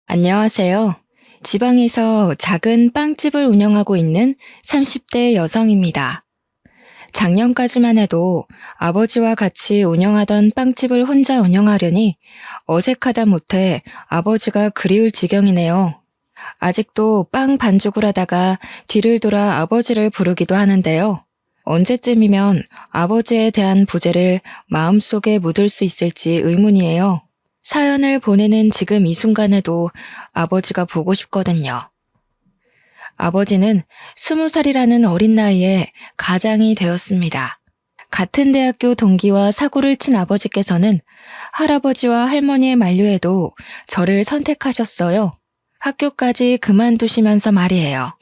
안녕하세요. 지방에서 작은 빵집을 운영하고 있는 30대 여성입니다. 작년까지만 해도 아버지와 같이 운영하던 빵집을 혼자 운영하려니 어색하다 못해 아버지가 그리울 지경이네요. 아직도 빵 반죽을 하다가 뒤를 돌아 아버지를 부르기도 하는데요. 언제쯤이면 아버지에 대한 부재를 마음속에 묻을 수 있을지 의문이에요. 사연을 보내는 지금 이 순간에도 아버지가 보고 싶거든요. 아버지는 20살이라는 어린 나이에 가장이 되었습니다. 같은 대학교 동기와 사고를 친 아버지께서는 할아버지와 할머니의 만류에도 저를 선택하셨어요. 학교까지 그만두시면서 말이에요.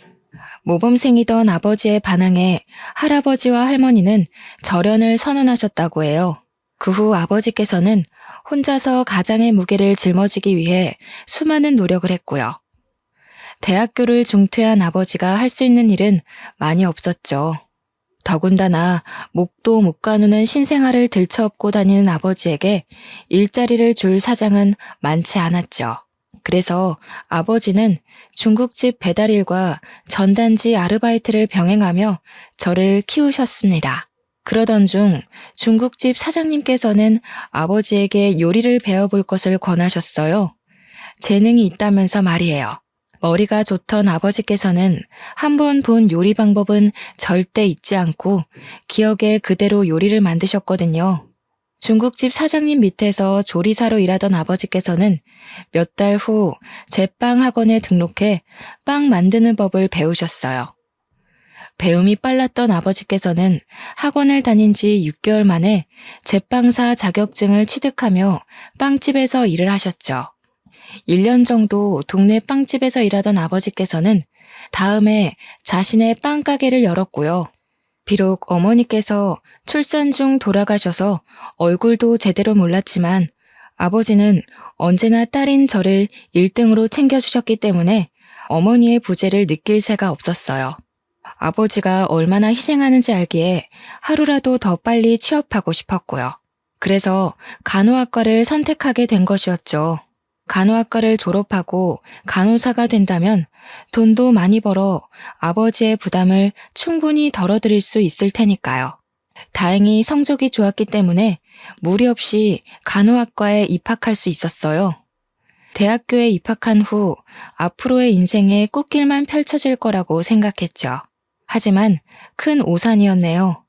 모범생이던 아버지의 반항에 할아버지와 할머니는 절연을 선언하셨다고 해요. 그 후 아버지께서는 혼자서 가장의 무게를 짊어지기 위해 수많은 노력을 했고요. 대학교를 중퇴한 아버지가 할 수 있는 일은 많이 없었죠. 더군다나 목도 못 가누는 신생아를 들쳐업고 다니는 아버지에게 일자리를 줄 사장은 많지 않았죠. 그래서 아버지는 중국집 배달일과 전단지 아르바이트를 병행하며 저를 키우셨습니다. 그러던 중 중국집 사장님께서는 아버지에게 요리를 배워볼 것을 권하셨어요. 재능이 있다면서 말이에요. 머리가 좋던 아버지께서는 한 번 본 요리 방법은 절대 잊지 않고 기억에 그대로 요리를 만드셨거든요. 중국집 사장님 밑에서 조리사로 일하던 아버지께서는 몇 달 후 제빵 학원에 등록해 빵 만드는 법을 배우셨어요. 배움이 빨랐던 아버지께서는 학원을 다닌 지 6개월 만에 제빵사 자격증을 취득하며 빵집에서 일을 하셨죠. 1년 정도 동네 빵집에서 일하던 아버지께서는 다음해 자신의 빵가게를 열었고요. 비록 어머니께서 출산 중 돌아가셔서 얼굴도 제대로 몰랐지만 아버지는 언제나 딸인 저를 1등으로 챙겨주셨기 때문에 어머니의 부재를 느낄 새가 없었어요. 아버지가 얼마나 희생하는지 알기에 하루라도 더 빨리 취업하고 싶었고요. 그래서 간호학과를 선택하게 된 것이었죠. 간호학과를 졸업하고 간호사가 된다면 돈도 많이 벌어 아버지의 부담을 충분히 덜어드릴 수 있을 테니까요. 다행히 성적이 좋았기 때문에 무리 없이 간호학과에 입학할 수 있었어요. 대학교에 입학한 후 앞으로의 인생에 꽃길만 펼쳐질 거라고 생각했죠. 하지만 큰 오산이었네요.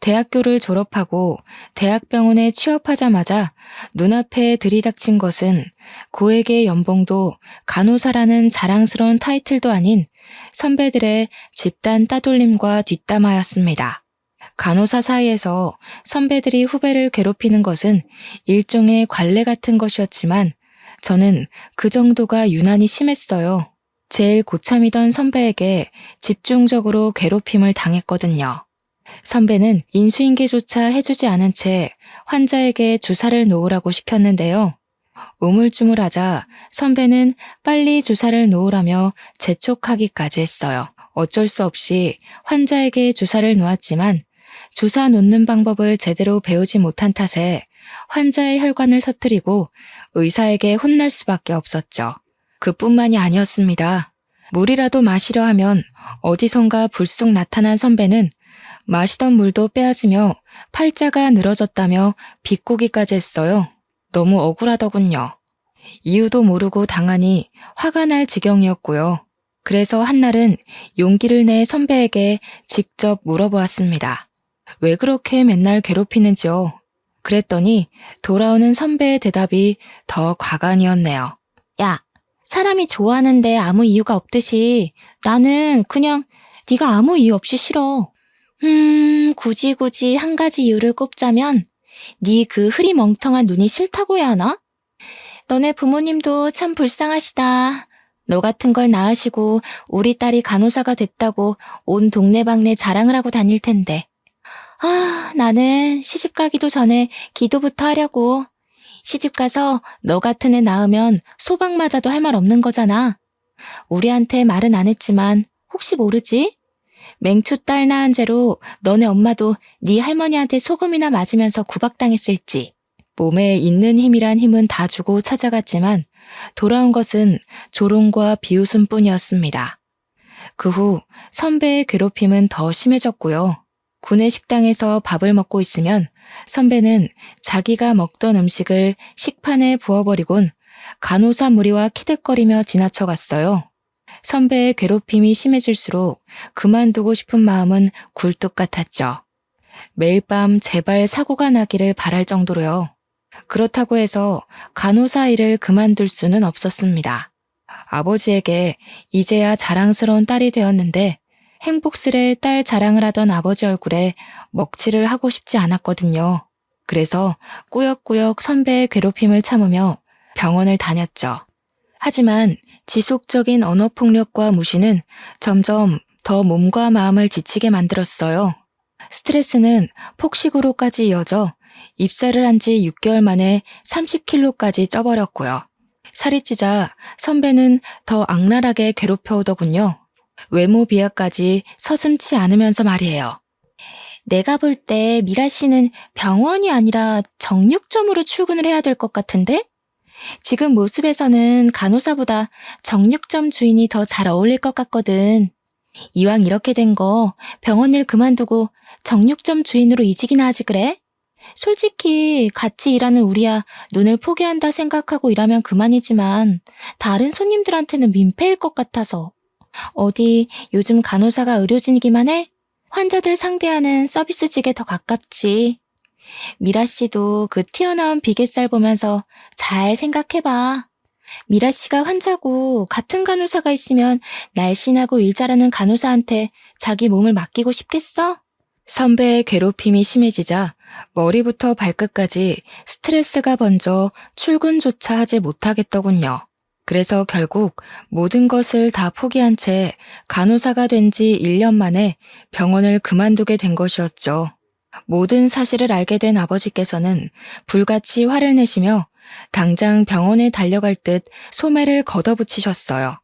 대학교를 졸업하고 대학병원에 취업하자마자 눈앞에 들이닥친 것은 고액의 연봉도 간호사라는 자랑스러운 타이틀도 아닌 선배들의 집단 따돌림과 뒷담화였습니다. 간호사 사이에서 선배들이 후배를 괴롭히는 것은 일종의 관례 같은 것이었지만 저는 그 정도가 유난히 심했어요. 제일 고참이던 선배에게 집중적으로 괴롭힘을 당했거든요. 선배는 인수인계조차 해주지 않은 채 환자에게 주사를 놓으라고 시켰는데요. 우물쭈물하자 선배는 빨리 주사를 놓으라며 재촉하기까지 했어요. 어쩔 수 없이 환자에게 주사를 놓았지만 주사 놓는 방법을 제대로 배우지 못한 탓에 환자의 혈관을 터뜨리고 의사에게 혼날 수밖에 없었죠. 그뿐만이 아니었습니다. 물이라도 마시려 하면 어디선가 불쑥 나타난 선배는 마시던 물도 빼앗으며 팔자가 늘어졌다며 비꼬기까지 했어요. 너무 억울하더군요. 이유도 모르고 당하니 화가 날 지경이었고요. 그래서 한날은 용기를 내 선배에게 직접 물어보았습니다. 왜 그렇게 맨날 괴롭히는지요? 그랬더니 돌아오는 선배의 대답이 더 과간이었네요. 야, 사람이 좋아하는데 아무 이유가 없듯이 나는 그냥 네가 아무 이유 없이 싫어. 굳이 한 가지 이유를 꼽자면 네 그 흐리멍텅한 눈이 싫다고 해야 하나? 너네 부모님도 참 불쌍하시다. 너 같은 걸 낳으시고 우리 딸이 간호사가 됐다고 온 동네방네 자랑을 하고 다닐 텐데. 나는 시집 가기도 전에 기도부터 하려고. 시집 가서 너 같은 애 낳으면 소방 맞아도 할 말 없는 거잖아. 우리한테 말은 안 했지만 혹시 모르지? 맹추 딸 낳은 죄로 너네 엄마도 네 할머니한테 소금이나 맞으면서 구박당했을지. 몸에 있는 힘이란 힘은 다 주고 찾아갔지만 돌아온 것은 조롱과 비웃음뿐이었습니다. 그 후 선배의 괴롭힘은 더 심해졌고요. 구내 식당에서 밥을 먹고 있으면 선배는 자기가 먹던 음식을 식판에 부어버리곤 간호사 무리와 키득거리며 지나쳐갔어요. 선배의 괴롭힘이 심해질수록 그만두고 싶은 마음은 굴뚝 같았죠. 매일 밤 제발 사고가 나기를 바랄 정도로요. 그렇다고 해서 간호사 일을 그만둘 수는 없었습니다. 아버지에게 이제야 자랑스러운 딸이 되었는데 행복스레 딸 자랑을 하던 아버지 얼굴에 먹칠을 하고 싶지 않았거든요. 그래서 꾸역꾸역 선배의 괴롭힘을 참으며 병원을 다녔죠. 하지만 지속적인 언어폭력과 무시는 점점 더 몸과 마음을 지치게 만들었어요. 스트레스는 폭식으로까지 이어져 입사를 한 지 6개월 만에 30kg까지 쪄버렸고요. 살이 찌자 선배는 더 악랄하게 괴롭혀오더군요. 외모 비하까지 서슴지 않으면서 말이에요. 내가 볼 때 미라 씨는 병원이 아니라 정육점으로 출근을 해야 될 것 같은데? 지금 모습에서는 간호사보다 정육점 주인이 더 잘 어울릴 것 같거든. 이왕 이렇게 된 거 병원 일 그만두고 정육점 주인으로 이직이나 하지 그래? 솔직히 같이 일하는 우리야 눈을 포기한다 생각하고 일하면 그만이지만 다른 손님들한테는 민폐일 것 같아서. 어디 요즘 간호사가 의료진이기만 해? 환자들 상대하는 서비스직에 더 가깝지. 미라 씨도 그 튀어나온 비계살 보면서 잘 생각해봐. 미라 씨가 환자고 같은 간호사가 있으면 날씬하고 일 잘하는 간호사한테 자기 몸을 맡기고 싶겠어? 선배의 괴롭힘이 심해지자 머리부터 발끝까지 스트레스가 번져 출근조차 하지 못하겠더군요. 그래서 결국 모든 것을 다 포기한 채 간호사가 된 지 1년 만에 병원을 그만두게 된 것이었죠. 모든 사실을 알게 된 아버지께서는 불같이 화를 내시며 당장 병원에 달려갈 듯 소매를 걷어붙이셨어요.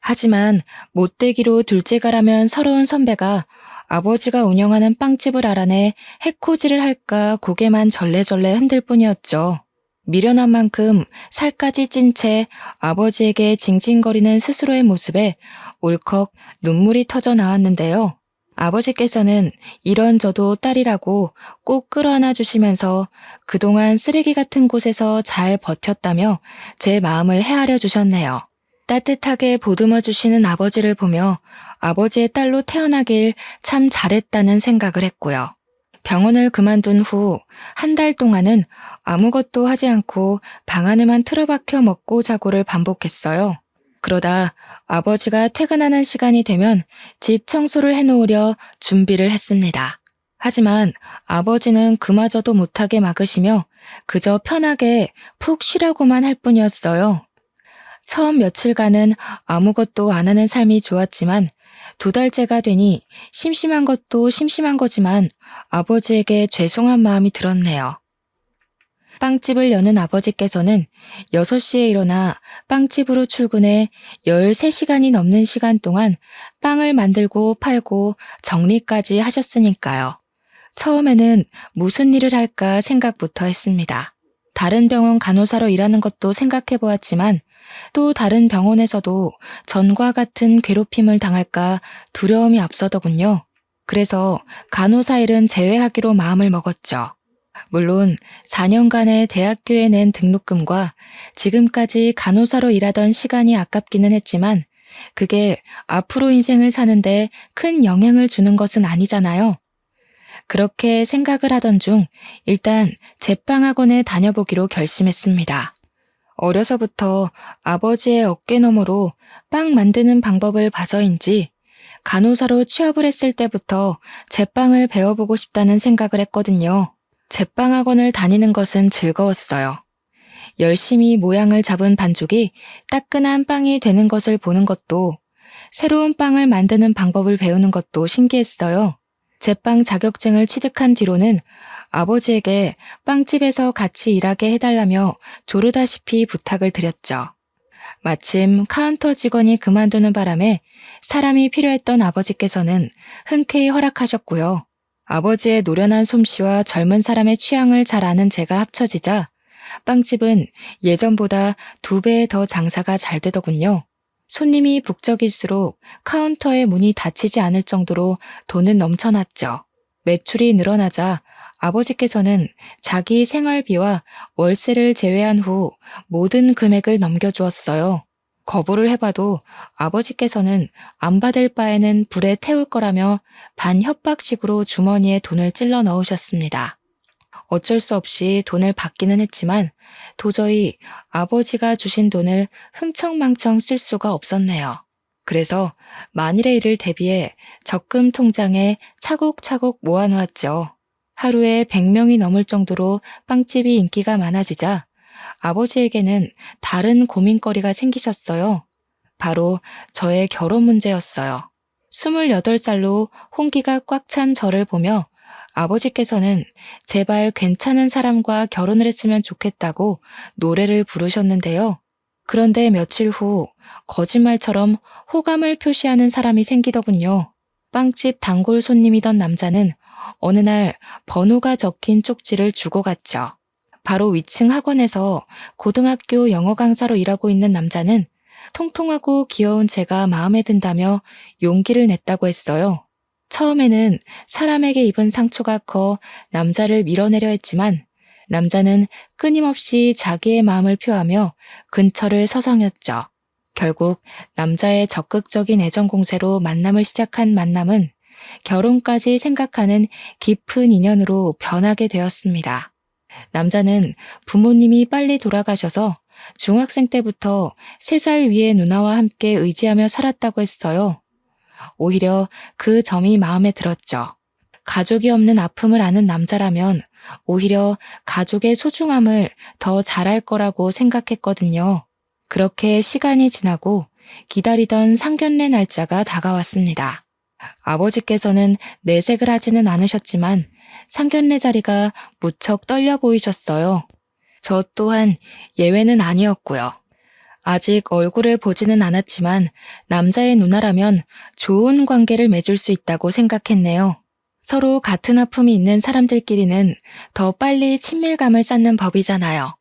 하지만 못되기로 둘째가라면 서러운 선배가 아버지가 운영하는 빵집을 알아내 해코지를 할까 고개만 절레절레 흔들 뿐이었죠. 미련한 만큼 살까지 찐 채 아버지에게 징징거리는 스스로의 모습에 울컥 눈물이 터져 나왔는데요. 아버지께서는 이런저도 딸이라고 꼭 끌어안아 주시면서 그동안 쓰레기 같은 곳에서 잘 버텼다며 제 마음을 헤아려 주셨네요. 따뜻하게 보듬어 주시는 아버지를 보며 아버지의 딸로 태어나길 참 잘했다는 생각을 했고요. 병원을 그만둔 후 한 달 동안은 아무것도 하지 않고 방 안에만 틀어박혀 먹고 자고를 반복했어요. 그러다 아버지가 퇴근하는 시간이 되면 집 청소를 해놓으려 준비를 했습니다. 하지만 아버지는 그마저도 못하게 막으시며 그저 편하게 푹 쉬라고만 할 뿐이었어요. 처음 며칠간은 아무것도 안 하는 삶이 좋았지만 2달째가 되니 심심한 것도 심심한 거지만 아버지에게 죄송한 마음이 들었네요. 빵집을 여는 아버지께서는 6시에 일어나 빵집으로 출근해 13시간이 넘는 시간 동안 빵을 만들고 팔고 정리까지 하셨으니까요. 처음에는 무슨 일을 할까 생각부터 했습니다. 다른 병원 간호사로 일하는 것도 생각해 보았지만 또 다른 병원에서도 전과 같은 괴롭힘을 당할까 두려움이 앞서더군요. 그래서 간호사 일은 제외하기로 마음을 먹었죠. 물론 4년간의 대학교에 낸 등록금과 지금까지 간호사로 일하던 시간이 아깝기는 했지만 그게 앞으로 인생을 사는데 큰 영향을 주는 것은 아니잖아요. 그렇게 생각을 하던 중 일단 제빵학원에 다녀보기로 결심했습니다. 어려서부터 아버지의 어깨너머로 빵 만드는 방법을 봐서인지 간호사로 취업을 했을 때부터 제빵을 배워보고 싶다는 생각을 했거든요. 제빵학원을 다니는 것은 즐거웠어요. 열심히 모양을 잡은 반죽이 따끈한 빵이 되는 것을 보는 것도, 새로운 빵을 만드는 방법을 배우는 것도 신기했어요. 제빵 자격증을 취득한 뒤로는 아버지에게 빵집에서 같이 일하게 해달라며 조르다시피 부탁을 드렸죠. 마침 카운터 직원이 그만두는 바람에 사람이 필요했던 아버지께서는 흔쾌히 허락하셨고요. 아버지의 노련한 솜씨와 젊은 사람의 취향을 잘 아는 제가 합쳐지자 빵집은 예전보다 2배 더 장사가 잘 되더군요. 손님이 북적일수록 카운터의 문이 닫히지 않을 정도로 돈은 넘쳐났죠. 매출이 늘어나자 아버지께서는 자기 생활비와 월세를 제외한 후 모든 금액을 넘겨주었어요. 거부를 해봐도 아버지께서는 안 받을 바에는 불에 태울 거라며 반협박식으로 주머니에 돈을 찔러 넣으셨습니다. 어쩔 수 없이 돈을 받기는 했지만 도저히 아버지가 주신 돈을 흥청망청 쓸 수가 없었네요. 그래서 만일의 일을 대비해 적금 통장에 차곡차곡 모아놓았죠. 하루에 100명이 넘을 정도로 빵집이 인기가 많아지자 아버지에게는 다른 고민거리가 생기셨어요. 바로 저의 결혼 문제였어요. 28살로 홍기가 꽉 찬 저를 보며 아버지께서는 제발 괜찮은 사람과 결혼을 했으면 좋겠다고 노래를 부르셨는데요. 그런데 며칠 후 거짓말처럼 호감을 표시하는 사람이 생기더군요. 빵집 단골 손님이던 남자는 어느 날 번호가 적힌 쪽지를 주고 갔죠. 바로 위층 학원에서 고등학교 영어 강사로 일하고 있는 남자는 통통하고 귀여운 제가 마음에 든다며 용기를 냈다고 했어요. 처음에는 사람에게 입은 상처가 커 남자를 밀어내려 했지만 남자는 끊임없이 자기의 마음을 표하며 근처를 서성였죠. 결국 남자의 적극적인 애정 공세로 만남을 시작한 만남은 결혼까지 생각하는 깊은 인연으로 변하게 되었습니다. 남자는 부모님이 빨리 돌아가셔서 중학생 때부터 3살 위의 누나와 함께 의지하며 살았다고 했어요. 오히려 그 점이 마음에 들었죠. 가족이 없는 아픔을 아는 남자라면 오히려 가족의 소중함을 더 잘할 거라고 생각했거든요. 그렇게 시간이 지나고 기다리던 상견례 날짜가 다가왔습니다. 아버지께서는 내색을 하지는 않으셨지만 상견례 자리가 무척 떨려 보이셨어요. 저 또한 예외는 아니었고요. 아직 얼굴을 보지는 않았지만 남자의 누나라면 좋은 관계를 맺을 수 있다고 생각했네요. 서로 같은 아픔이 있는 사람들끼리는 더 빨리 친밀감을 쌓는 법이잖아요.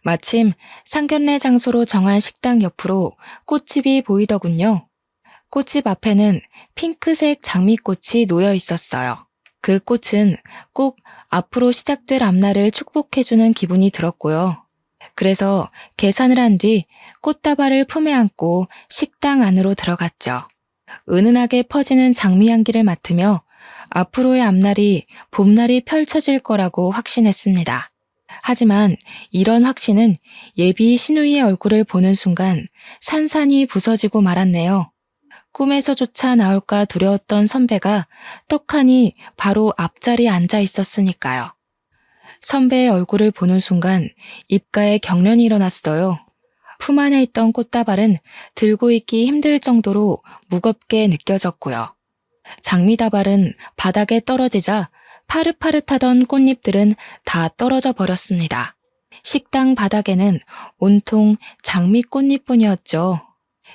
마침 상견례 장소로 정한 식당 옆으로 꽃집이 보이더군요. 꽃집 앞에는 핑크색 장미꽃이 놓여 있었어요. 그 꽃은 꼭 앞으로 시작될 앞날을 축복해주는 기분이 들었고요. 그래서 계산을 한 뒤 꽃다발을 품에 안고 식당 안으로 들어갔죠. 은은하게 퍼지는 장미 향기를 맡으며 앞으로의 앞날이 봄날이 펼쳐질 거라고 확신했습니다. 하지만 이런 확신은 예비 신우이의 얼굴을 보는 순간 산산이 부서지고 말았네요. 꿈에서조차 나올까 두려웠던 선배가 떡하니 바로 앞자리에 앉아 있었으니까요. 선배의 얼굴을 보는 순간 입가에 경련이 일어났어요. 품 안에 있던 꽃다발은 들고 있기 힘들 정도로 무겁게 느껴졌고요. 장미다발은 바닥에 떨어지자 파릇파릇하던 꽃잎들은 다 떨어져 버렸습니다. 식당 바닥에는 온통 장미 꽃잎뿐이었죠.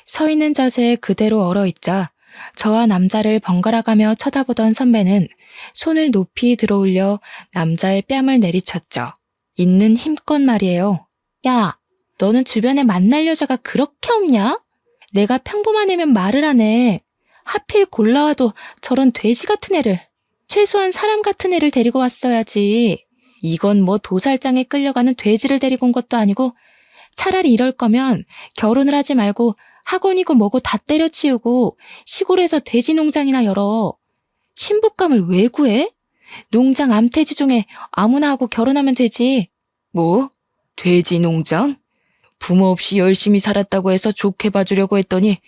서 있는 자세에 그대로 얼어있자 저와 남자를 번갈아가며 쳐다보던 선배는 손을 높이 들어올려 남자의 뺨을 내리쳤죠. 있는 힘껏 말이에요. 야, 너는 주변에 만날 여자가 그렇게 없냐? 내가 평범한 애면 말을 하네. 하필 골라와도 저런 돼지 같은 애를. 최소한 사람 같은 애를 데리고 왔어야지. 이건 뭐 도살장에 끌려가는 돼지를 데리고 온 것도 아니고 차라리 이럴 거면 결혼을 하지 말고 학원이고 뭐고 다 때려치우고 시골에서 돼지 농장이나 열어. 신부감을 왜 구해? 농장 암태지 중에 아무나 하고 결혼하면 되지. 뭐? 돼지 농장? 부모 없이 열심히 살았다고 해서 좋게 봐주려고 했더니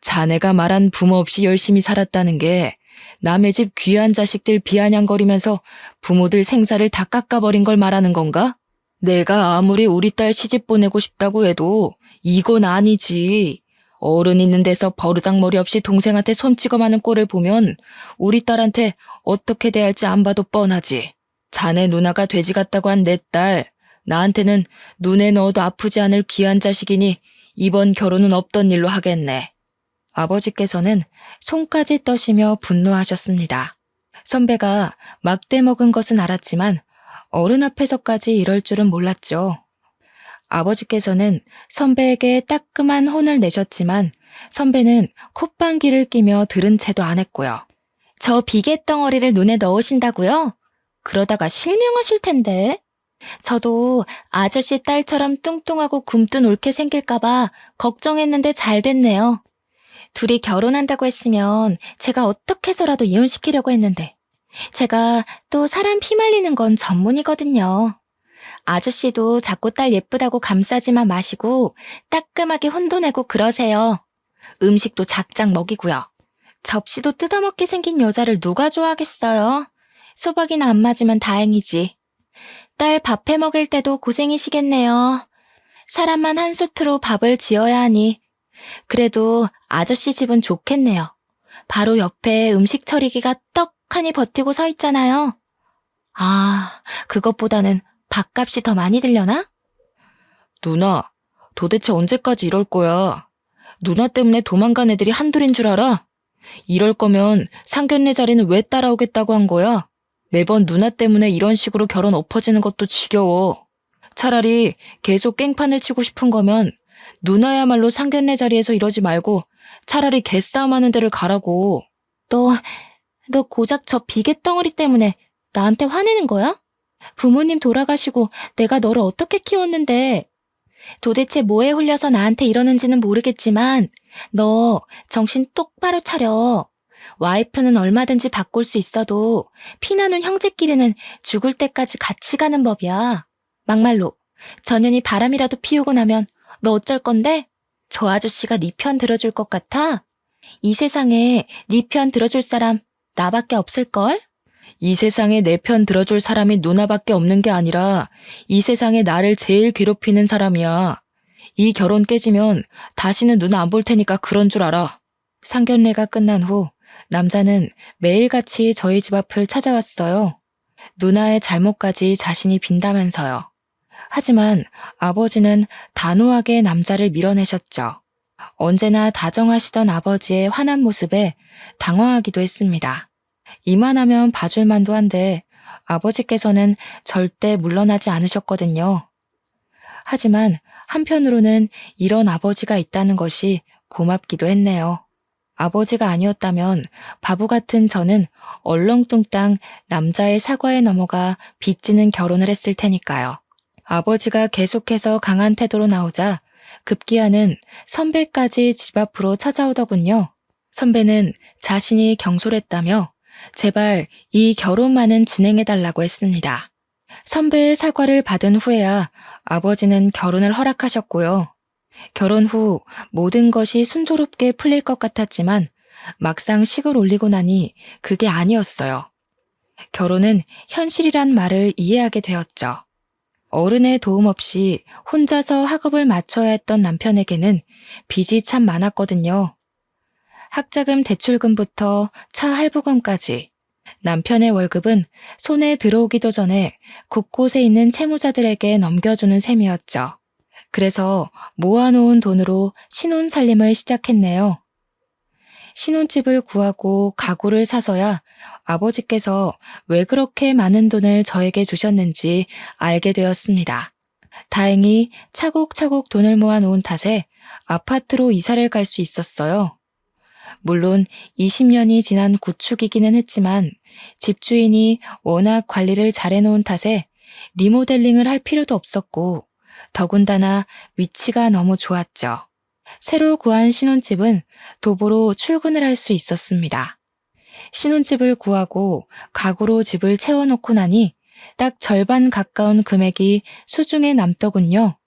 자네가 말한 부모 없이 열심히 살았다는 게 남의 집 귀한 자식들 비아냥거리면서 부모들 생사를 다 깎아버린 걸 말하는 건가? 내가 아무리 우리 딸 시집 보내고 싶다고 해도 이건 아니지. 어른 있는 데서 버르장머리 없이 동생한테 손 찍어마는 꼴을 보면 우리 딸한테 어떻게 대할지 안 봐도 뻔하지. 자네 누나가 돼지 같다고 한 내 딸, 나한테는 눈에 넣어도 아프지 않을 귀한 자식이니 이번 결혼은 없던 일로 하겠네. 아버지께서는 손까지 떠시며 분노하셨습니다. 선배가 막대 먹은 것은 알았지만 어른 앞에서까지 이럴 줄은 몰랐죠. 아버지께서는 선배에게 따끔한 혼을 내셨지만 선배는 콧방귀를 끼며 들은 채도 안 했고요. 저 비계덩어리를 눈에 넣으신다고요? 그러다가 실명하실 텐데. 저도 아저씨 딸처럼 뚱뚱하고 굼뜬 옳게 생길까봐 걱정했는데 잘 됐네요. 둘이 결혼한다고 했으면 제가 어떻게 해서라도 이혼시키려고 했는데 제가 또 사람 피말리는 건 전문이거든요. 아저씨도 자꾸 딸 예쁘다고 감싸지만 마시고 따끔하게 혼도 내고 그러세요. 음식도 작작 먹이고요. 접시도 뜯어먹게 생긴 여자를 누가 좋아하겠어요? 소박이나 안 맞으면 다행이지. 딸 밥 해먹일 때도 고생이시겠네요. 사람만 한 수트로 밥을 지어야 하니. 그래도 아저씨 집은 좋겠네요. 바로 옆에 음식 처리기가 떡하니 버티고 서 있잖아요. 아, 그것보다는 밥값이 더 많이 들려나? 누나, 도대체 언제까지 이럴 거야? 누나 때문에 도망간 애들이 한둘인 줄 알아? 이럴 거면 상견례 자리는 왜 따라오겠다고 한 거야? 매번 누나 때문에 이런 식으로 결혼 엎어지는 것도 지겨워. 차라리 계속 깽판을 치고 싶은 거면 누나야말로 상견례 자리에서 이러지 말고 차라리 개싸움하는 데를 가라고. 너 고작 저 비계덩어리 때문에 나한테 화내는 거야? 부모님 돌아가시고 내가 너를 어떻게 키웠는데 도대체 뭐에 홀려서 나한테 이러는지는 모르겠지만 너 정신 똑바로 차려. 와이프는 얼마든지 바꿀 수 있어도 피나는 형제끼리는 죽을 때까지 같이 가는 법이야. 막말로 전현이 바람이라도 피우고 나면 너 어쩔 건데? 저 아저씨가 네 편 들어줄 것 같아? 이 세상에 네 편 들어줄 사람 나밖에 없을걸? 이 세상에 내 편 들어줄 사람이 누나밖에 없는 게 아니라 이 세상에 나를 제일 괴롭히는 사람이야. 이 결혼 깨지면 다시는 누나 안 볼 테니까 그런 줄 알아. 상견례가 끝난 후 남자는 매일같이 저희 집 앞을 찾아왔어요. 누나의 잘못까지 자신이 빈다면서요. 하지만 아버지는 단호하게 남자를 밀어내셨죠. 언제나 다정하시던 아버지의 환한 모습에 당황하기도 했습니다. 이만하면 봐줄만도 한데 아버지께서는 절대 물러나지 않으셨거든요. 하지만 한편으로는 이런 아버지가 있다는 것이 고맙기도 했네요. 아버지가 아니었다면 바보 같은 저는 얼렁뚱땅 남자의 사과에 넘어가 빚지는 결혼을 했을 테니까요. 아버지가 계속해서 강한 태도로 나오자 급기야는 선배까지 집 앞으로 찾아오더군요. 선배는 자신이 경솔했다며 제발 이 결혼만은 진행해달라고 했습니다. 선배의 사과를 받은 후에야 아버지는 결혼을 허락하셨고요. 결혼 후 모든 것이 순조롭게 풀릴 것 같았지만 막상 식을 올리고 나니 그게 아니었어요. 결혼은 현실이란 말을 이해하게 되었죠. 어른의 도움 없이 혼자서 학업을 마쳐야 했던 남편에게는 빚이 참 많았거든요. 학자금 대출금부터 차 할부금까지 남편의 월급은 손에 들어오기도 전에 곳곳에 있는 채무자들에게 넘겨주는 셈이었죠. 그래서 모아놓은 돈으로 신혼살림을 시작했네요. 신혼집을 구하고 가구를 사서야 아버지께서 왜 그렇게 많은 돈을 저에게 주셨는지 알게 되었습니다. 다행히 차곡차곡 돈을 모아놓은 탓에 아파트로 이사를 갈 수 있었어요. 물론 20년이 지난 구축이기는 했지만 집주인이 워낙 관리를 잘해놓은 탓에 리모델링을 할 필요도 없었고 더군다나 위치가 너무 좋았죠. 새로 구한 신혼집은 도보로 출근을 할 수 있었습니다. 신혼집을 구하고 가구로 집을 채워놓고 나니 딱 절반 가까운 금액이 수중에 남더군요.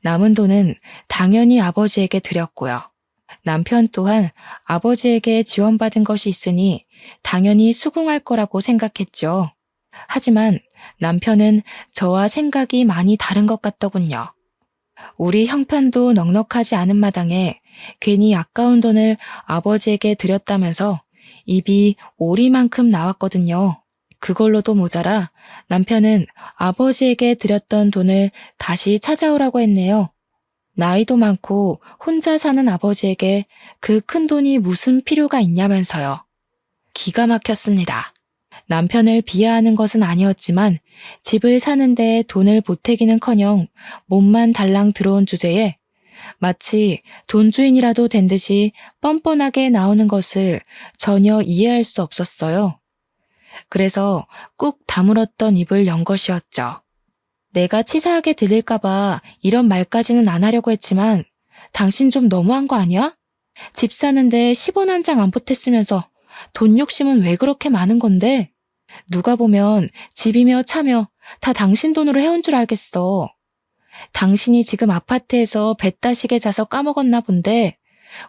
남은 돈은 당연히 아버지에게 드렸고요. 남편 또한 아버지에게 지원받은 것이 있으니 당연히 수긍할 거라고 생각했죠. 하지만 남편은 저와 생각이 많이 다른 것 같더군요. 우리 형편도 넉넉하지 않은 마당에 괜히 아까운 돈을 아버지에게 드렸다면서 입이 오리만큼 나왔거든요. 그걸로도 모자라 남편은 아버지에게 드렸던 돈을 다시 찾아오라고 했네요. 나이도 많고 혼자 사는 아버지에게 그 큰 돈이 무슨 필요가 있냐면서요. 기가 막혔습니다. 남편을 비하하는 것은 아니었지만 집을 사는데 돈을 보태기는커녕 몸만 달랑 들어온 주제에 마치 돈주인이라도 된 듯이 뻔뻔하게 나오는 것을 전혀 이해할 수 없었어요. 그래서 꾹 다물었던 입을 연 것이었죠. 내가 치사하게 들릴까봐 이런 말까지는 안 하려고 했지만 당신 좀 너무한 거 아니야? 집 사는데 10원 한 장 안 보탰으면서 돈 욕심은 왜 그렇게 많은 건데? 누가 보면 집이며 차며 다 당신 돈으로 해온 줄 알겠어. 당신이 지금 아파트에서 배 따시게 자서 까먹었나 본데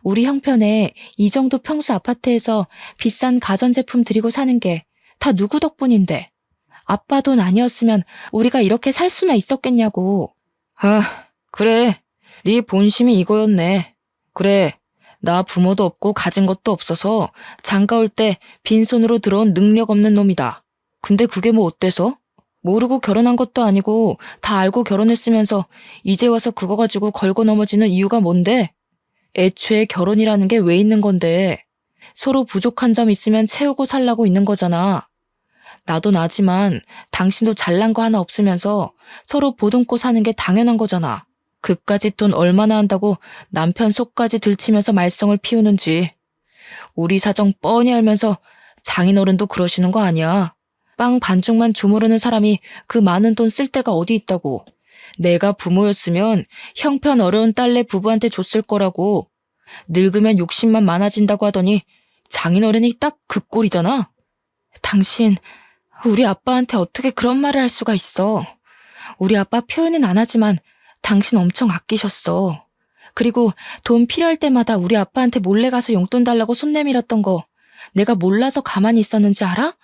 우리 형편에 이 정도 평수 아파트에서 비싼 가전제품 들이고 사는 게 다 누구 덕분인데. 아빠 돈 아니었으면 우리가 이렇게 살 수나 있었겠냐고. 아, 그래. 네 본심이 이거였네. 그래. 나 부모도 없고 가진 것도 없어서 장가 올 때 빈손으로 들어온 능력 없는 놈이다. 근데 그게 뭐 어때서? 모르고 결혼한 것도 아니고 다 알고 결혼했으면서 이제 와서 그거 가지고 걸고 넘어지는 이유가 뭔데? 애초에 결혼이라는 게 왜 있는 건데? 서로 부족한 점 있으면 채우고 살라고 있는 거잖아. 나도 나지만 당신도 잘난 거 하나 없으면서 서로 보듬고 사는 게 당연한 거잖아. 그까짓 돈 얼마나 한다고 남편 속까지 들치면서 말썽을 피우는지. 우리 사정 뻔히 알면서 장인어른도 그러시는 거 아니야. 빵 반죽만 주무르는 사람이 그 많은 돈 쓸 데가 어디 있다고. 내가 부모였으면 형편 어려운 딸내 부부한테 줬을 거라고. 늙으면 욕심만 많아진다고 하더니 장인어른이 딱 그 꼴이잖아. 당신, 우리 아빠한테 어떻게 그런 말을 할 수가 있어. 우리 아빠 표현은 안 하지만 당신 엄청 아끼셨어. 그리고 돈 필요할 때마다 우리 아빠한테 몰래 가서 용돈 달라고 손 내밀었던 거 내가 몰라서 가만히 있었는지 알아?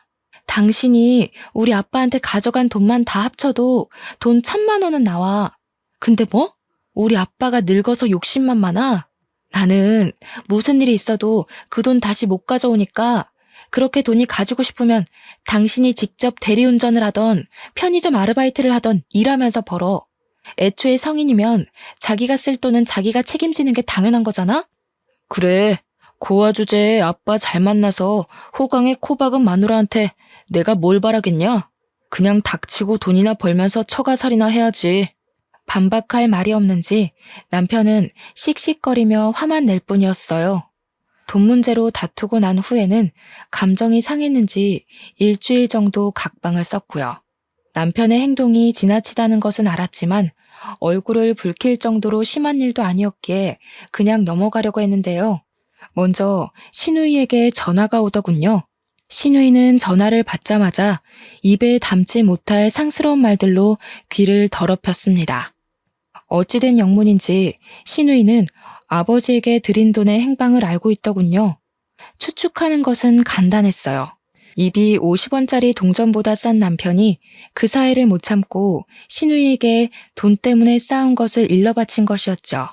당신이 우리 아빠한테 가져간 돈만 다 합쳐도 돈 1,000만 원은 나와. 근데 뭐? 우리 아빠가 늙어서 욕심만 많아? 나는 무슨 일이 있어도 그 돈 다시 못 가져오니까 그렇게 돈이 가지고 싶으면 당신이 직접 대리운전을 하던 편의점 아르바이트를 하던 일하면서 벌어. 애초에 성인이면 자기가 쓸 돈은 자기가 책임지는 게 당연한 거잖아? 그래, 고아 주제에 아빠 잘 만나서 호강에 코 박은 마누라한테 내가 뭘 바라겠냐? 그냥 닥치고 돈이나 벌면서 처가살이나 해야지. 반박할 말이 없는지 남편은 씩씩거리며 화만 낼 뿐이었어요. 돈 문제로 다투고 난 후에는 감정이 상했는지 일주일 정도 각방을 썼고요. 남편의 행동이 지나치다는 것은 알았지만 얼굴을 붉힐 정도로 심한 일도 아니었기에 그냥 넘어가려고 했는데요. 먼저 신우이에게 전화가 오더군요. 신우이는 전화를 받자마자 입에 담지 못할 상스러운 말들로 귀를 더럽혔습니다. 어찌된 영문인지 신우이는 아버지에게 드린 돈의 행방을 알고 있더군요. 추측하는 것은 간단했어요. 입이 50원짜리 동전보다 싼 남편이 그 사이를 못 참고 신우이에게 돈 때문에 싸운 것을 일러 바친 것이었죠.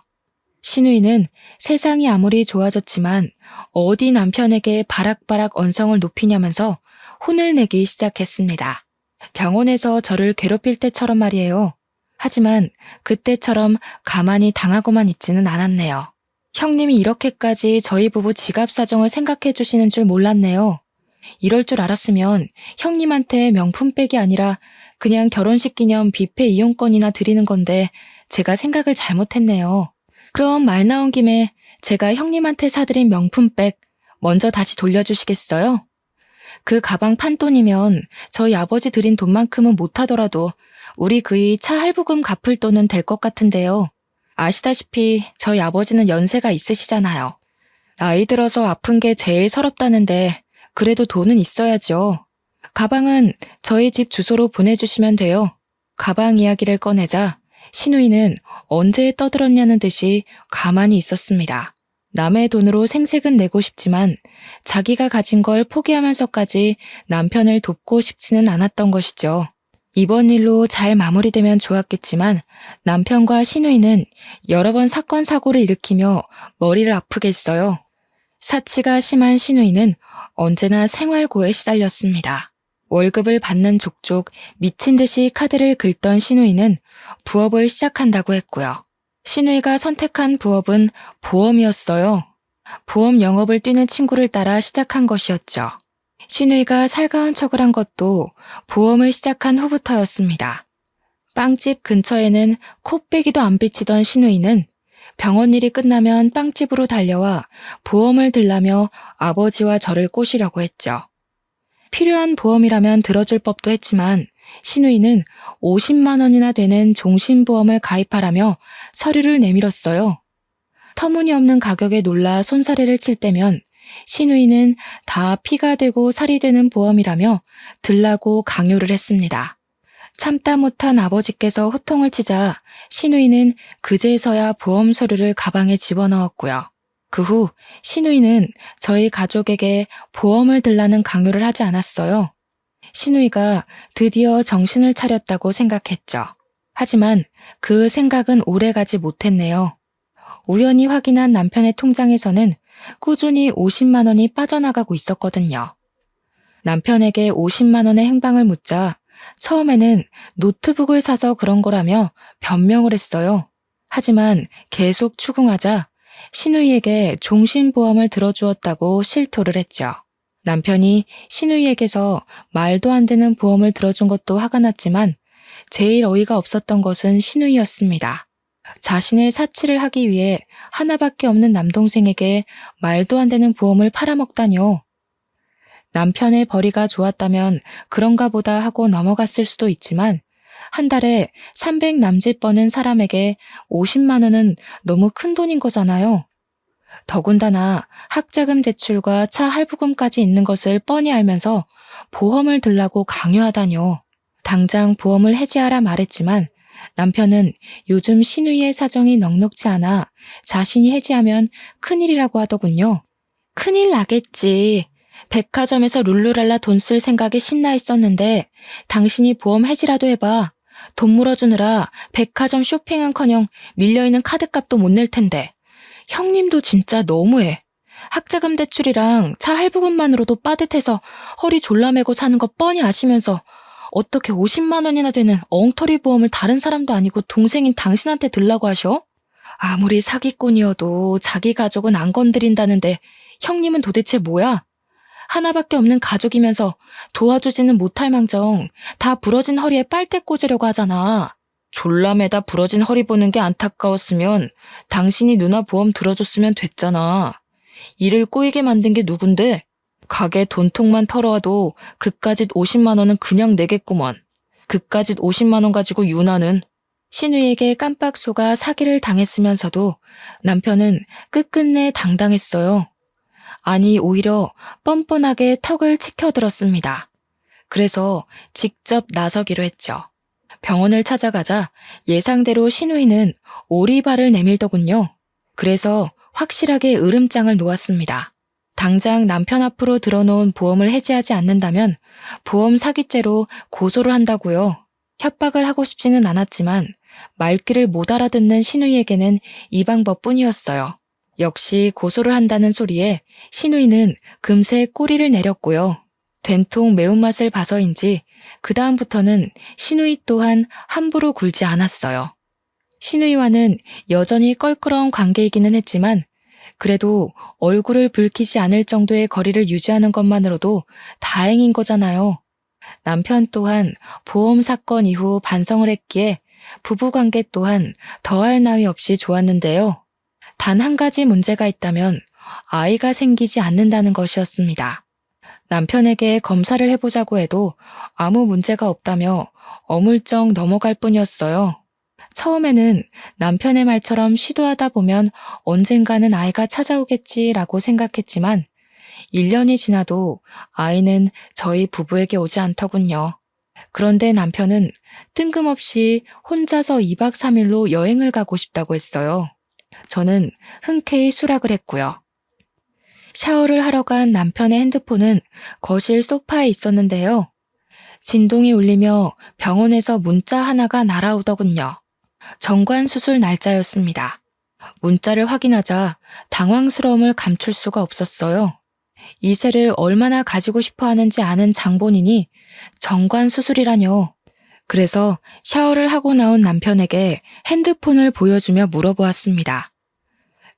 신우이는 세상이 아무리 좋아졌지만 어디 남편에게 바락바락 언성을 높이냐면서 혼을 내기 시작했습니다. 병원에서 저를 괴롭힐 때처럼 말이에요. 하지만 그때처럼 가만히 당하고만 있지는 않았네요. 형님이 이렇게까지 저희 부부 지갑 사정을 생각해 주시는 줄 몰랐네요. 이럴 줄 알았으면 형님한테 명품백이 아니라 그냥 결혼식 기념 뷔페 이용권이나 드리는 건데 제가 생각을 잘못했네요. 그럼 말 나온 김에 제가 형님한테 사드린 명품백 먼저 다시 돌려주시겠어요? 그 가방 판돈이면 저희 아버지 드린 돈만큼은 못하더라도 우리 그이 차 할부금 갚을 돈은 될 것 같은데요. 아시다시피 저희 아버지는 연세가 있으시잖아요. 나이 들어서 아픈 게 제일 서럽다는데 그래도 돈은 있어야죠. 가방은 저희 집 주소로 보내주시면 돼요. 가방 이야기를 꺼내자 신우이는 언제 떠들었냐는 듯이 가만히 있었습니다. 남의 돈으로 생색은 내고 싶지만 자기가 가진 걸 포기하면서까지 남편을 돕고 싶지는 않았던 것이죠. 이번 일로 잘 마무리되면 좋았겠지만 남편과 신우이는 여러 번 사건 사고를 일으키며 머리를 아프게 했어요. 사치가 심한 신우이는 언제나 생활고에 시달렸습니다. 월급을 받는 족족 미친 듯이 카드를 긁던 신우이는 부업을 시작한다고 했고요. 신우이가 선택한 부업은 보험이었어요. 보험 영업을 뛰는 친구를 따라 시작한 것이었죠. 신우이가 살가운 척을 한 것도 보험을 시작한 후부터였습니다. 빵집 근처에는 코빼기도 안 비치던 신우이는 병원 일이 끝나면 빵집으로 달려와 보험을 들라며 아버지와 저를 꼬시려고 했죠. 필요한 보험이라면 들어줄 법도 했지만 신우이는 50만 원이나 되는 종신보험을 가입하라며 서류를 내밀었어요. 터무니없는 가격에 놀라 손사래를 칠 때면 신우이는 다 피가 되고 살이 되는 보험이라며 들라고 강요를 했습니다. 참다 못한 아버지께서 호통을 치자 신우이는 그제서야 보험 서류를 가방에 집어넣었고요. 그 후 신우이는 저희 가족에게 보험을 들라는 강요를 하지 않았어요. 신우이가 드디어 정신을 차렸다고 생각했죠. 하지만 그 생각은 오래가지 못했네요. 우연히 확인한 남편의 통장에서는 꾸준히 50만 원이 빠져나가고 있었거든요. 남편에게 50만 원의 행방을 묻자 처음에는 노트북을 사서 그런 거라며 변명을 했어요. 하지만 계속 추궁하자 신우이에게 종신보험을 들어주었다고 실토를 했죠. 남편이 신우이에게서 말도 안 되는 보험을 들어준 것도 화가 났지만 제일 어이가 없었던 것은 신우이였습니다. 자신의 사치를 하기 위해 하나밖에 없는 남동생에게 말도 안 되는 보험을 팔아먹다뇨. 남편의 벌이가 좋았다면 그런가 보다 하고 넘어갔을 수도 있지만 한 달에 300 남짓 버는 사람에게 50만 원은 너무 큰 돈인 거잖아요. 더군다나 학자금 대출과 차 할부금까지 있는 것을 뻔히 알면서 보험을 들라고 강요하다뇨. 당장 보험을 해지하라 말했지만 남편은 요즘 신우이의 사정이 넉넉지 않아 자신이 해지하면 큰일이라고 하더군요. 큰일 나겠지. 백화점에서 룰루랄라 돈 쓸 생각에 신나 있었는데 당신이 보험 해지라도 해봐. 돈 물어주느라 백화점 쇼핑은커녕 밀려있는 카드값도 못 낼 텐데. 형님도 진짜 너무해. 학자금 대출이랑 차 할부금만으로도 빠듯해서 허리 졸라매고 사는 거 뻔히 아시면서 어떻게 50만 원이나 되는 엉터리 보험을 다른 사람도 아니고 동생인 당신한테 들라고 하셔? 아무리 사기꾼이어도 자기 가족은 안 건드린다는데 형님은 도대체 뭐야? 하나밖에 없는 가족이면서 도와주지는 못할 망정 다 부러진 허리에 빨대 꽂으려고 하잖아. 졸라매다 부러진 허리 보는 게 안타까웠으면 당신이 누나 보험 들어줬으면 됐잖아. 일을 꼬이게 만든 게 누군데? 가게 돈통만 털어와도 그까짓 50만 원은 그냥 내겠구먼. 그까짓 50만 원 가지고 유나는. 신우이에게 깜빡 속아 사기를 당했으면서도 남편은 끝끝내 당당했어요. 아니 오히려 뻔뻔하게 턱을 치켜들었습니다. 그래서 직접 나서기로 했죠. 병원을 찾아가자 예상대로 신우이는 오리발을 내밀더군요. 그래서 확실하게 으름장을 놓았습니다. 당장 남편 앞으로 들어놓은 보험을 해지하지 않는다면 보험 사기죄로 고소를 한다고요. 협박을 하고 싶지는 않았지만 말귀를 못 알아듣는 신우이에게는 이 방법뿐이었어요. 역시 고소를 한다는 소리에 신우이는 금세 꼬리를 내렸고요. 된통 매운맛을 봐서인지 그 다음부터는 신우이 또한 함부로 굴지 않았어요. 신우이와는 여전히 껄끄러운 관계이기는 했지만 그래도 얼굴을 붉히지 않을 정도의 거리를 유지하는 것만으로도 다행인 거잖아요. 남편 또한 보험 사건 이후 반성을 했기에 부부관계 또한 더할 나위 없이 좋았는데요. 단 한 가지 문제가 있다면 아이가 생기지 않는다는 것이었습니다. 남편에게 검사를 해보자고 해도 아무 문제가 없다며 어물쩍 넘어갈 뿐이었어요. 처음에는 남편의 말처럼 시도하다 보면 언젠가는 아이가 찾아오겠지라고 생각했지만 1년이 지나도 아이는 저희 부부에게 오지 않더군요. 그런데 남편은 뜬금없이 혼자서 2박 3일로 여행을 가고 싶다고 했어요. 저는 흔쾌히 수락을 했고요. 샤워를 하러 간 남편의 핸드폰은 거실 소파에 있었는데요. 진동이 울리며 병원에서 문자 하나가 날아오더군요. 정관 수술 날짜였습니다. 문자를 확인하자 당황스러움을 감출 수가 없었어요. 이세를 얼마나 가지고 싶어 하는지 아는 장본인이 정관 수술이라뇨. 그래서 샤워를 하고 나온 남편에게 핸드폰을 보여주며 물어보았습니다.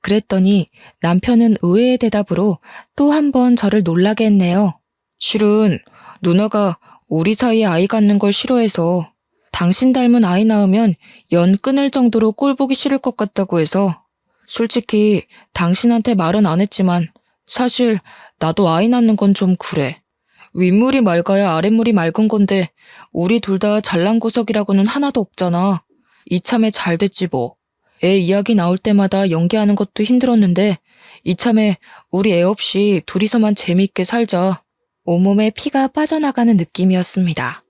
그랬더니 남편은 의외의 대답으로 또 한 번 저를 놀라게 했네요. 실은 누나가 우리 사이에 아이 갖는 걸 싫어해서 당신 닮은 아이 낳으면 연 끊을 정도로 꼴 보기 싫을 것 같다고 해서 솔직히 당신한테 말은 안 했지만 사실 나도 아이 낳는 건 좀 그래. 윗물이 맑아야 아랫물이 맑은 건데 우리 둘 다 잘난 구석이라고는 하나도 없잖아. 이참에 잘 됐지 뭐. 애 이야기 나올 때마다 연기하는 것도 힘들었는데 이참에 우리 애 없이 둘이서만 재미있게 살자. 온몸에 피가 빠져나가는 느낌이었습니다.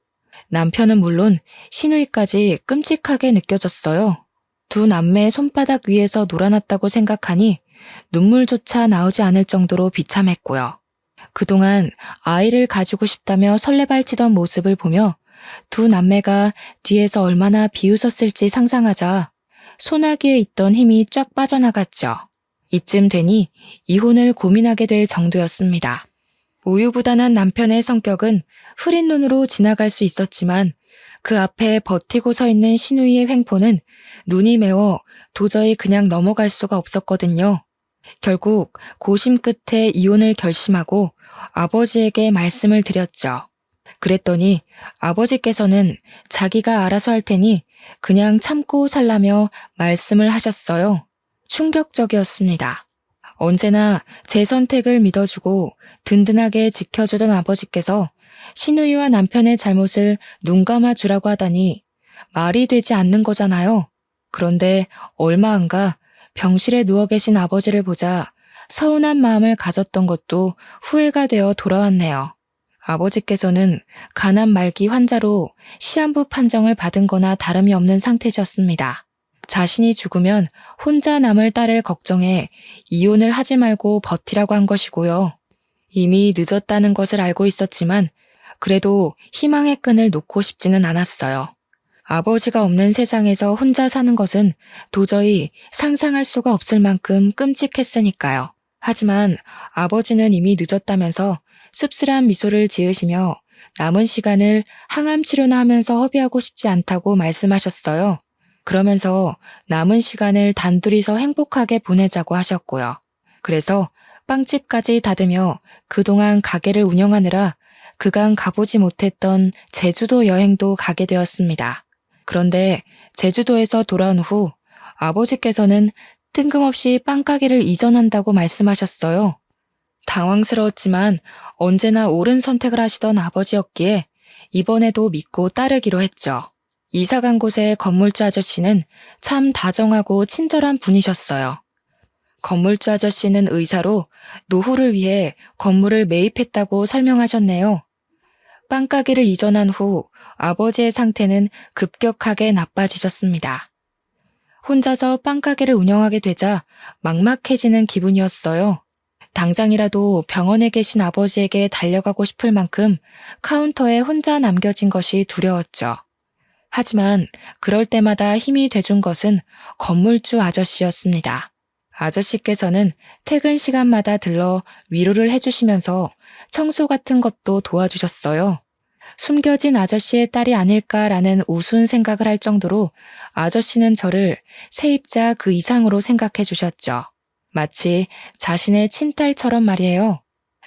남편은 물론 시누이까지 끔찍하게 느껴졌어요. 두 남매의 손바닥 위에서 놀아났다고 생각하니 눈물조차 나오지 않을 정도로 비참했고요. 그동안 아이를 가지고 싶다며 설레발치던 모습을 보며 두 남매가 뒤에서 얼마나 비웃었을지 상상하자 소나기에 있던 힘이 쫙 빠져나갔죠. 이쯤 되니 이혼을 고민하게 될 정도였습니다. 우유부단한 남편의 성격은 흐린 눈으로 지나갈 수 있었지만 그 앞에 버티고 서 있는 시누이의 횡포는 눈이 매워 도저히 그냥 넘어갈 수가 없었거든요. 결국 고심 끝에 이혼을 결심하고 아버지에게 말씀을 드렸죠. 그랬더니 아버지께서는 자기가 알아서 할 테니 그냥 참고 살라며 말씀을 하셨어요. 충격적이었습니다. 언제나 제 선택을 믿어주고 든든하게 지켜주던 아버지께서 시누이와 남편의 잘못을 눈감아 주라고 하다니 말이 되지 않는 거잖아요. 그런데 얼마 안 가 병실에 누워 계신 아버지를 보자 서운한 마음을 가졌던 것도 후회가 되어 돌아왔네요. 아버지께서는 간암 말기 환자로 시한부 판정을 받은 거나 다름이 없는 상태셨습니다. 자신이 죽으면 혼자 남을 딸을 걱정해 이혼을 하지 말고 버티라고 한 것이고요. 이미 늦었다는 것을 알고 있었지만 그래도 희망의 끈을 놓고 싶지는 않았어요. 아버지가 없는 세상에서 혼자 사는 것은 도저히 상상할 수가 없을 만큼 끔찍했으니까요. 하지만 아버지는 이미 늦었다면서 씁쓸한 미소를 지으시며 남은 시간을 항암 치료나 하면서 허비하고 싶지 않다고 말씀하셨어요. 그러면서 남은 시간을 단둘이서 행복하게 보내자고 하셨고요. 그래서 빵집까지 닫으며 그동안 가게를 운영하느라 그간 가보지 못했던 제주도 여행도 가게 되었습니다. 그런데 제주도에서 돌아온 후 아버지께서는 뜬금없이 빵가게를 이전한다고 말씀하셨어요. 당황스러웠지만 언제나 옳은 선택을 하시던 아버지였기에 이번에도 믿고 따르기로 했죠. 이사 간 곳의 건물주 아저씨는 참 다정하고 친절한 분이셨어요. 건물주 아저씨는 의사로 노후를 위해 건물을 매입했다고 설명하셨네요. 빵가게를 이전한 후 아버지의 상태는 급격하게 나빠지셨습니다. 혼자서 빵가게를 운영하게 되자 막막해지는 기분이었어요. 당장이라도 병원에 계신 아버지에게 달려가고 싶을 만큼 카운터에 혼자 남겨진 것이 두려웠죠. 하지만 그럴 때마다 힘이 돼준 것은 건물주 아저씨였습니다. 아저씨께서는 퇴근 시간마다 들러 위로를 해주시면서 청소 같은 것도 도와주셨어요. 숨겨진 아저씨의 딸이 아닐까라는 우스운 생각을 할 정도로 아저씨는 저를 세입자 그 이상으로 생각해 주셨죠. 마치 자신의 친딸처럼 말이에요.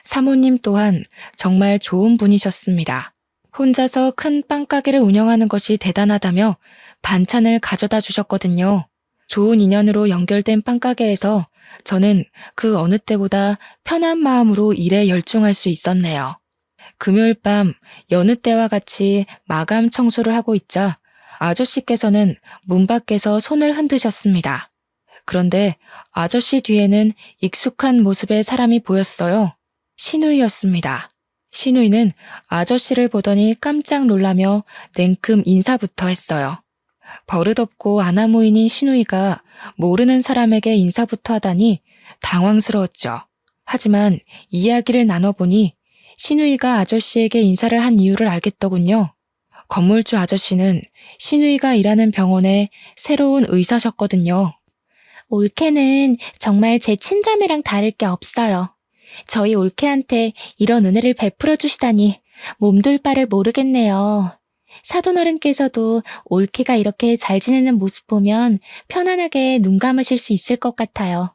사모님 또한 정말 좋은 분이셨습니다. 혼자서 큰 빵가게를 운영하는 것이 대단하다며 반찬을 가져다 주셨거든요. 좋은 인연으로 연결된 빵가게에서 저는 그 어느 때보다 편한 마음으로 일에 열중할 수 있었네요. 금요일 밤 여느 때와 같이 마감 청소를 하고 있자 아저씨께서는 문 밖에서 손을 흔드셨습니다. 그런데 아저씨 뒤에는 익숙한 모습의 사람이 보였어요. 시누이였습니다. 시누이는 아저씨를 보더니 깜짝 놀라며 냉큼 인사부터 했어요. 버릇없고 아나무인인 시누이가 모르는 사람에게 인사부터 하다니 당황스러웠죠. 하지만 이야기를 나눠보니 시누이가 아저씨에게 인사를 한 이유를 알겠더군요. 건물주 아저씨는 시누이가 일하는 병원의 새로운 의사셨거든요. 올케는 정말 제 친자매랑 다를 게 없어요. 저희 올케한테 이런 은혜를 베풀어 주시다니 몸둘 바를 모르겠네요. 사돈어른께서도 올케가 이렇게 잘 지내는 모습 보면 편안하게 눈 감으실 수 있을 것 같아요.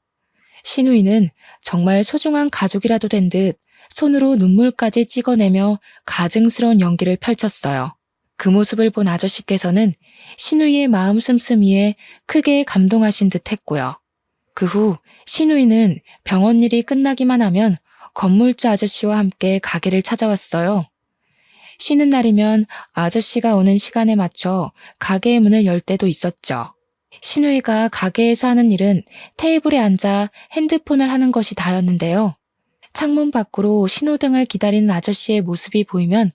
시누이는 정말 소중한 가족이라도 된 듯 손으로 눈물까지 찍어내며 가증스러운 연기를 펼쳤어요. 그 모습을 본 아저씨께서는 신우이의 마음 씀씀이에 크게 감동하신 듯 했고요. 그 후 신우이는 병원 일이 끝나기만 하면 건물주 아저씨와 함께 가게를 찾아왔어요. 쉬는 날이면 아저씨가 오는 시간에 맞춰 가게의 문을 열 때도 있었죠. 신우이가 가게에서 하는 일은 테이블에 앉아 핸드폰을 하는 것이 다였는데요. 창문 밖으로 신호등을 기다리는 아저씨의 모습이 보이면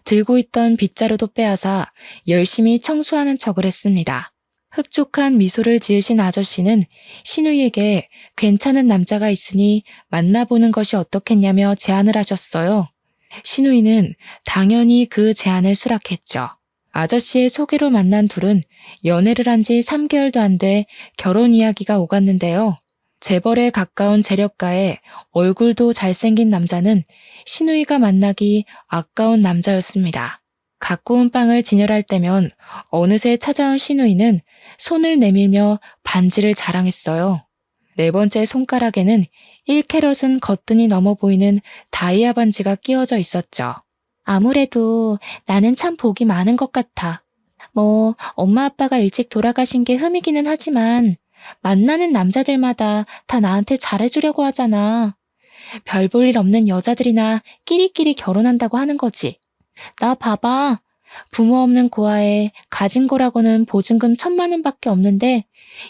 들고 있던 빗자루도 빼앗아 열심히 청소하는 척을 했습니다. 흡족한 미소를 지으신 아저씨는 신우이에게 괜찮은 남자가 있으니 만나보는 것이 어떻겠냐며 제안을 하셨어요. 신우이는 당연히 그 제안을 수락했죠. 아저씨의 소개로 만난 둘은 연애를 한 지 3개월도 안 돼 결혼 이야기가 오갔는데요. 재벌에 가까운 재력가에 얼굴도 잘생긴 남자는 신우이가 만나기 아까운 남자였습니다. 갖고 온 빵을 진열할 때면 어느새 찾아온 신우이는 손을 내밀며 반지를 자랑했어요. 네 번째 손가락에는 1캐럿은 거뜬히 넘어 보이는 다이아 반지가 끼워져 있었죠. 아무래도 나는 참 복이 많은 것 같아. 뭐 엄마 아빠가 일찍 돌아가신 게 흠이기는 하지만 만나는 남자들마다 다 나한테 잘해주려고 하잖아. 별 볼 일 없는 여자들이나 끼리끼리 결혼한다고 하는 거지. 나 봐봐. 부모 없는 고아에 가진 거라고는 보증금 1,000만 원밖에 없는데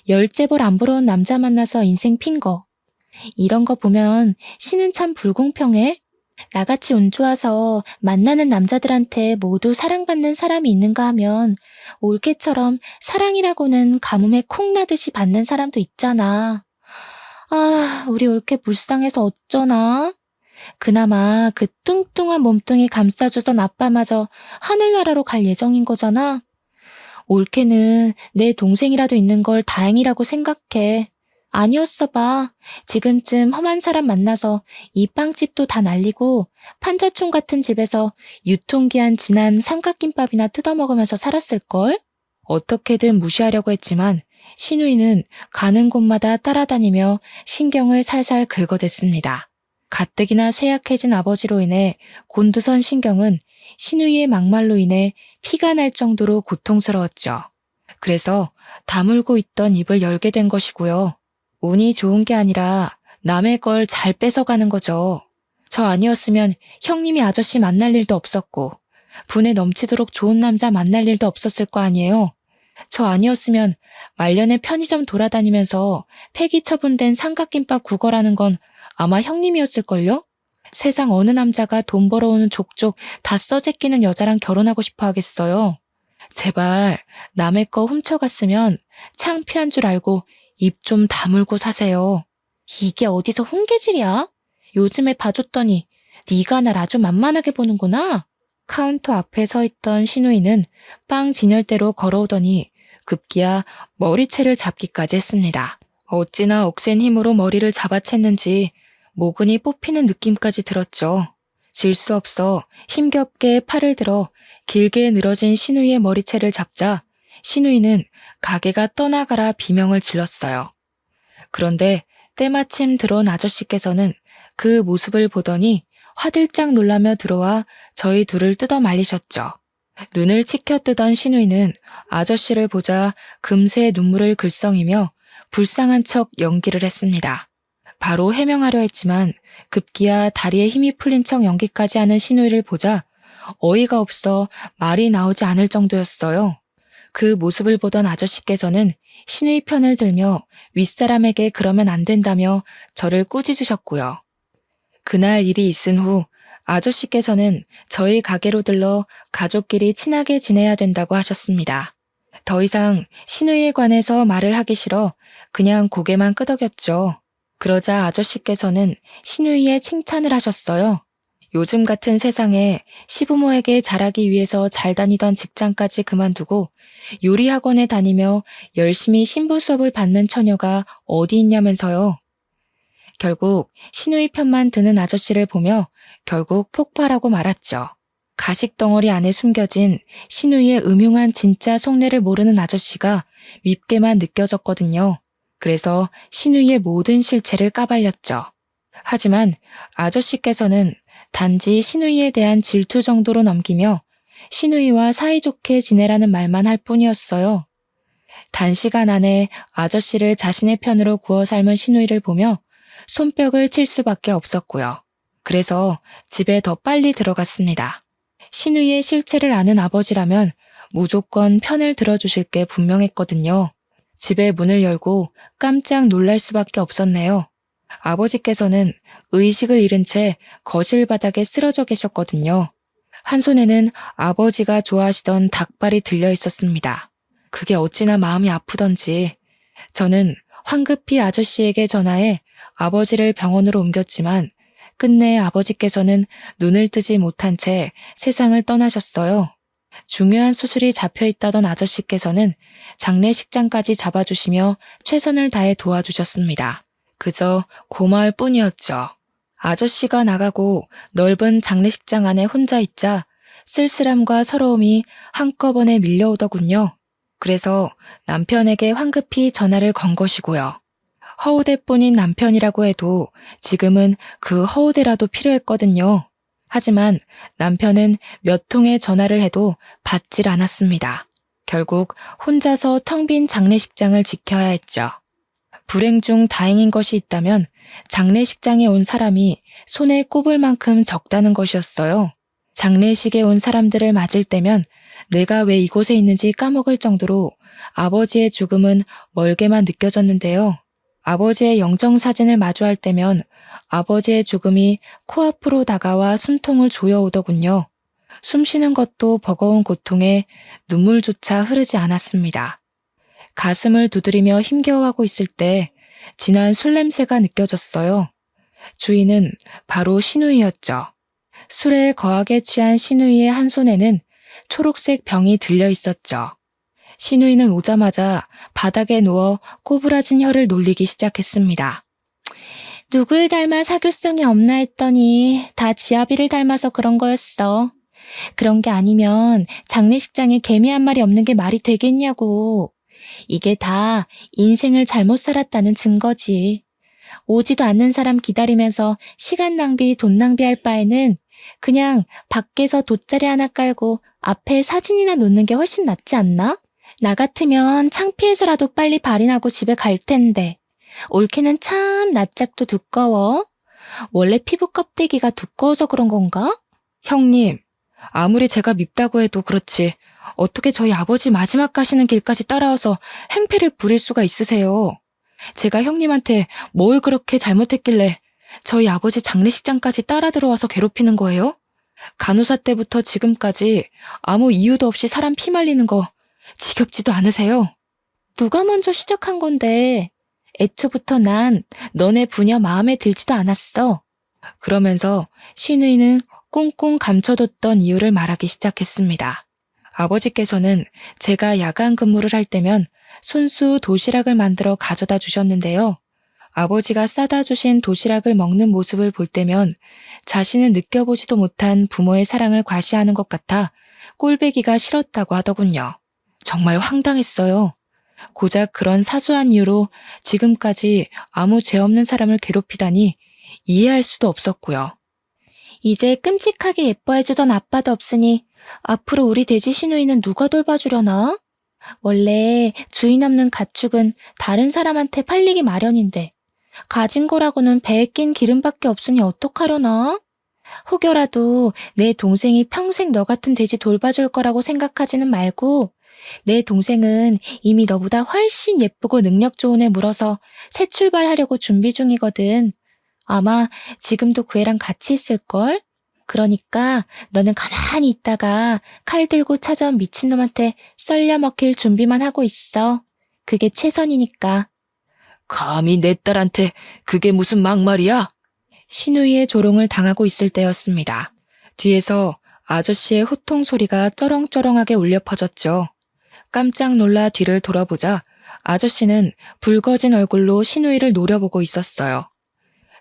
열째벌 안 부러운 남자 만나서 인생 핀 거. 이런 거 보면 신은 참 불공평해. 나같이 운 좋아서 만나는 남자들한테 모두 사랑받는 사람이 있는가 하면 올케처럼 사랑이라고는 가뭄에 콩 나듯이 받는 사람도 있잖아. 아, 우리 올케 불쌍해서 어쩌나? 그나마 그 뚱뚱한 몸뚱이 감싸주던 아빠마저 하늘나라로 갈 예정인 거잖아. 올케는 내 동생이라도 있는 걸 다행이라고 생각해. 아니었어 봐. 지금쯤 험한 사람 만나서 이 빵집도 다 날리고 판자촌 같은 집에서 유통기한 지난 삼각김밥이나 뜯어먹으면서 살았을걸? 어떻게든 무시하려고 했지만 신우이는 가는 곳마다 따라다니며 신경을 살살 긁어댔습니다. 가뜩이나 쇠약해진 아버지로 인해 곤두선 신경은 신우이의 막말로 인해 피가 날 정도로 고통스러웠죠. 그래서 다물고 있던 입을 열게 된 것이고요. 운이 좋은 게 아니라 남의 걸 잘 뺏어가는 거죠. 저 아니었으면 형님이 아저씨 만날 일도 없었고 분에 넘치도록 좋은 남자 만날 일도 없었을 거 아니에요. 저 아니었으면 말년에 편의점 돌아다니면서 폐기 처분된 삼각김밥 구걸하는 건 아마 형님이었을걸요? 세상 어느 남자가 돈 벌어오는 족족 다 써제끼는 여자랑 결혼하고 싶어 하겠어요. 제발 남의 거 훔쳐갔으면 창피한 줄 알고 입 좀 다물고 사세요. 이게 어디서 훈계질이야? 요즘에 봐줬더니 네가 날 아주 만만하게 보는구나. 카운터 앞에 서 있던 신우이는 빵 진열대로 걸어오더니 급기야 머리채를 잡기까지 했습니다. 어찌나 억센 힘으로 머리를 잡아챘는지 모근이 뽑히는 느낌까지 들었죠. 질 수 없어 힘겹게 팔을 들어 길게 늘어진 신우이의 머리채를 잡자 신우이는 가게가 떠나가라 비명을 질렀어요. 그런데 때마침 들어온 아저씨께서는 그 모습을 보더니 화들짝 놀라며 들어와 저희 둘을 뜯어 말리셨죠. 눈을 치켜뜨던 신우이는 아저씨를 보자 금세 눈물을 글썽이며 불쌍한 척 연기를 했습니다. 바로 해명하려 했지만 급기야 다리에 힘이 풀린 척 연기까지 하는 신우이를 보자 어이가 없어 말이 나오지 않을 정도였어요. 그 모습을 보던 아저씨께서는 신우이 편을 들며 윗사람에게 그러면 안 된다며 저를 꾸짖으셨고요. 그날 일이 있은 후 아저씨께서는 저희 가게로 들러 가족끼리 친하게 지내야 된다고 하셨습니다. 더 이상 신우이에 관해서 말을 하기 싫어 그냥 고개만 끄덕였죠. 그러자 아저씨께서는 신우이의 칭찬을 하셨어요. 요즘 같은 세상에 시부모에게 잘하기 위해서 잘 다니던 직장까지 그만두고 요리학원에 다니며 열심히 신부 수업을 받는 처녀가 어디 있냐면서요. 결국 신우이 편만 드는 아저씨를 보며 결국 폭발하고 말았죠. 가식덩어리 안에 숨겨진 신우이의 음흉한 진짜 속내를 모르는 아저씨가 밉게만 느껴졌거든요. 그래서 신우이의 모든 실체를 까발렸죠. 하지만 아저씨께서는 단지 신우이에 대한 질투 정도로 넘기며 신우이와 사이좋게 지내라는 말만 할 뿐이었어요. 단시간 안에 아저씨를 자신의 편으로 구워 삶은 신우이를 보며 손뼉을 칠 수밖에 없었고요. 그래서 집에 더 빨리 들어갔습니다. 신우이의 실체를 아는 아버지라면 무조건 편을 들어주실 게 분명했거든요. 집에 문을 열고 깜짝 놀랄 수밖에 없었네요. 아버지께서는 의식을 잃은 채 거실 바닥에 쓰러져 계셨거든요. 한 손에는 아버지가 좋아하시던 닭발이 들려 있었습니다. 그게 어찌나 마음이 아프던지 저는 황급히 아저씨에게 전화해 아버지를 병원으로 옮겼지만 끝내 아버지께서는 눈을 뜨지 못한 채 세상을 떠나셨어요. 중요한 수술이 잡혀 있다던 아저씨께서는 장례식장까지 잡아주시며 최선을 다해 도와주셨습니다. 그저 고마울 뿐이었죠. 아저씨가 나가고 넓은 장례식장 안에 혼자 있자 쓸쓸함과 서러움이 한꺼번에 밀려오더군요. 그래서 남편에게 황급히 전화를 건 것이고요. 허우대뿐인 남편이라고 해도 지금은 그 허우대라도 필요했거든요. 하지만 남편은 몇 통의 전화를 해도 받질 않았습니다. 결국 혼자서 텅 빈 장례식장을 지켜야 했죠. 불행 중 다행인 것이 있다면 장례식장에 온 사람이 손에 꼽을 만큼 적다는 것이었어요. 장례식에 온 사람들을 맞을 때면 내가 왜 이곳에 있는지 까먹을 정도로 아버지의 죽음은 멀게만 느껴졌는데요. 아버지의 영정사진을 마주할 때면 아버지의 죽음이 코앞으로 다가와 숨통을 조여오더군요. 숨쉬는 것도 버거운 고통에 눈물조차 흐르지 않았습니다. 가슴을 두드리며 힘겨워하고 있을 때 진한 술 냄새가 느껴졌어요. 주인은 바로 신우이였죠. 술에 거하게 취한 신우이의 한 손에는 초록색 병이 들려 있었죠. 신우이는 오자마자 바닥에 누워 꼬부라진 혀를 놀리기 시작했습니다. 누굴 닮아 사교성이 없나 했더니 다 지아비를 닮아서 그런 거였어. 그런 게 아니면 장례식장에 개미 한 마리 없는 게 말이 되겠냐고. 이게 다 인생을 잘못 살았다는 증거지. 오지도 않는 사람 기다리면서 시간 낭비, 돈 낭비할 바에는 그냥 밖에서 돗자리 하나 깔고 앞에 사진이나 놓는 게 훨씬 낫지 않나? 나 같으면 창피해서라도 빨리 발인하고 집에 갈 텐데. 올케는 참 낯짝도 두꺼워. 원래 피부 껍데기가 두꺼워서 그런 건가? 형님, 아무리 제가 밉다고 해도 그렇지 어떻게 저희 아버지 마지막 가시는 길까지 따라와서 행패를 부릴 수가 있으세요? 제가 형님한테 뭘 그렇게 잘못했길래 저희 아버지 장례식장까지 따라 들어와서 괴롭히는 거예요? 간호사 때부터 지금까지 아무 이유도 없이 사람 피 말리는 거 지겹지도 않으세요? 누가 먼저 시작한 건데 애초부터 난 너네 부녀 마음에 들지도 않았어. 그러면서 신우이는 꽁꽁 감춰뒀던 이유를 말하기 시작했습니다. 아버지께서는 제가 야간 근무를 할 때면 손수 도시락을 만들어 가져다 주셨는데요. 아버지가 싸다 주신 도시락을 먹는 모습을 볼 때면 자신은 느껴보지도 못한 부모의 사랑을 과시하는 것 같아 꼴배기가 싫었다고 하더군요. 정말 황당했어요. 고작 그런 사소한 이유로 지금까지 아무 죄 없는 사람을 괴롭히다니 이해할 수도 없었고요. 이제 끔찍하게 예뻐해주던 아빠도 없으니 앞으로 우리 돼지 신우이는 누가 돌봐주려나? 원래 주인 없는 가축은 다른 사람한테 팔리기 마련인데 가진 거라고는 배에 낀 기름밖에 없으니 어떡하려나? 혹여라도 내 동생이 평생 너 같은 돼지 돌봐줄 거라고 생각하지는 말고 내 동생은 이미 너보다 훨씬 예쁘고 능력 좋은 애 물어서 새 출발하려고 준비 중이거든. 아마 지금도 그 애랑 같이 있을걸? 그러니까 너는 가만히 있다가 칼 들고 찾아온 미친놈한테 썰려 먹힐 준비만 하고 있어. 그게 최선이니까. 감히 내 딸한테 그게 무슨 막말이야? 신우이의 조롱을 당하고 있을 때였습니다. 뒤에서 아저씨의 호통 소리가 쩌렁쩌렁하게 울려 퍼졌죠. 깜짝 놀라 뒤를 돌아보자 아저씨는 붉어진 얼굴로 신우이를 노려보고 있었어요.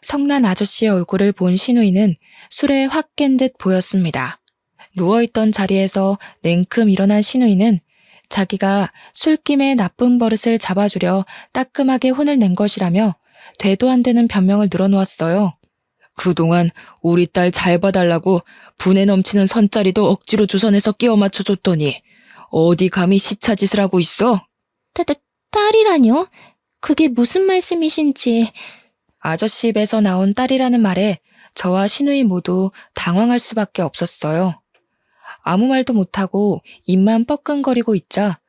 성난 아저씨의 얼굴을 본 신우이는 술에 확 깬 듯 보였습니다. 누워있던 자리에서 냉큼 일어난 신우이는 자기가 술김에 나쁜 버릇을 잡아주려 따끔하게 혼을 낸 것이라며 되도 안 되는 변명을 늘어놓았어요. 그동안 우리 딸 잘 봐달라고 분에 넘치는 선짜리도 억지로 주선해서 끼워 맞춰줬더니 어디 감히 시차짓을 하고 있어? 딸이라뇨? 그게 무슨 말씀이신지. 아저씨 입에서 나온 딸이라는 말에 저와 신우이 모두 당황할 수밖에 없었어요. 아무 말도 못하고 입만 뻐끔거리고 있자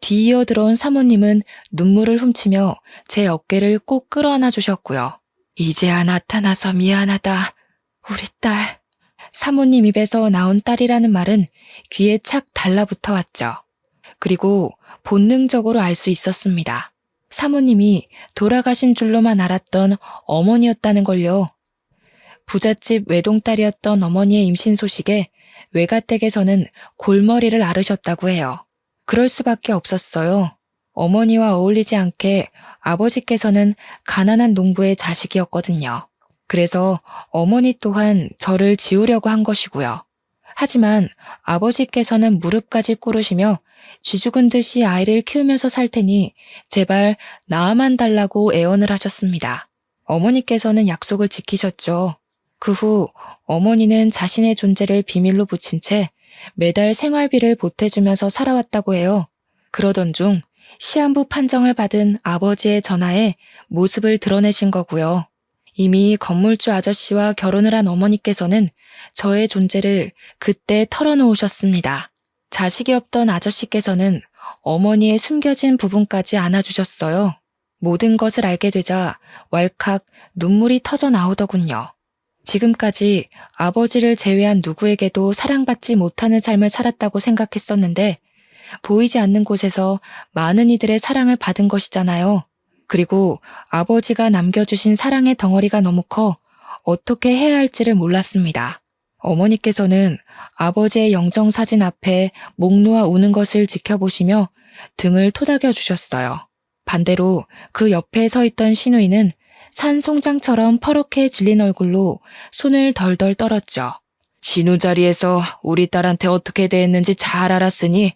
뒤이어 들어온 사모님은 눈물을 훔치며 제 어깨를 꼭 끌어안아 주셨고요. 이제야 나타나서 미안하다. 우리 딸. 사모님 입에서 나온 딸이라는 말은 귀에 착 달라붙어 왔죠. 그리고 본능적으로 알 수 있었습니다. 사모님이 돌아가신 줄로만 알았던 어머니였다는 걸요. 부잣집 외동딸이었던 어머니의 임신 소식에 외가댁에서는 골머리를 앓으셨다고 해요. 그럴 수밖에 없었어요. 어머니와 어울리지 않게 아버지께서는 가난한 농부의 자식이었거든요. 그래서 어머니 또한 저를 지우려고 한 것이고요. 하지만 아버지께서는 무릎까지 꿇으시며 쥐죽은 듯이 아이를 키우면서 살 테니 제발 낳아만 달라고 애원을 하셨습니다. 어머니께서는 약속을 지키셨죠. 그 후 어머니는 자신의 존재를 비밀로 붙인 채 매달 생활비를 보태주면서 살아왔다고 해요. 그러던 중 시한부 판정을 받은 아버지의 전화에 모습을 드러내신 거고요. 이미 건물주 아저씨와 결혼을 한 어머니께서는 저의 존재를 그때 털어놓으셨습니다. 자식이 없던 아저씨께서는 어머니의 숨겨진 부분까지 안아주셨어요. 모든 것을 알게 되자 왈칵 눈물이 터져 나오더군요. 지금까지 아버지를 제외한 누구에게도 사랑받지 못하는 삶을 살았다고 생각했었는데 보이지 않는 곳에서 많은 이들의 사랑을 받은 것이잖아요. 그리고 아버지가 남겨주신 사랑의 덩어리가 너무 커 어떻게 해야 할지를 몰랐습니다. 어머니께서는 아버지의 영정사진 앞에 목 놓아 우는 것을 지켜보시며 등을 토닥여 주셨어요. 반대로 그 옆에 서 있던 시누이는 산 송장처럼 퍼렇게 질린 얼굴로 손을 덜덜 떨었죠. 신우 자리에서 우리 딸한테 어떻게 대했는지 잘 알았으니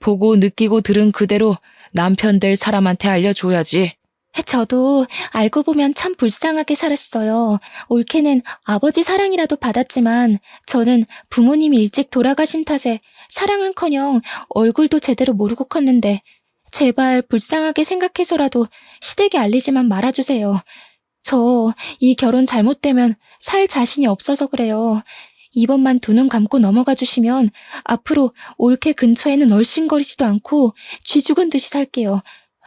보고 느끼고 들은 그대로 남편 될 사람한테 알려줘야지. 저도 알고 보면 참 불쌍하게 살았어요. 올케는 아버지 사랑이라도 받았지만 저는 부모님이 일찍 돌아가신 탓에 사랑은커녕 얼굴도 제대로 모르고 컸는데 제발 불쌍하게 생각해서라도 시댁에 알리지만 말아주세요. 저 이 결혼 잘못되면 살 자신이 없어서 그래요. 이번만 두 눈 감고 넘어가 주시면 앞으로 올케 근처에는 얼씬거리지도 않고 쥐 죽은 듯이 살게요.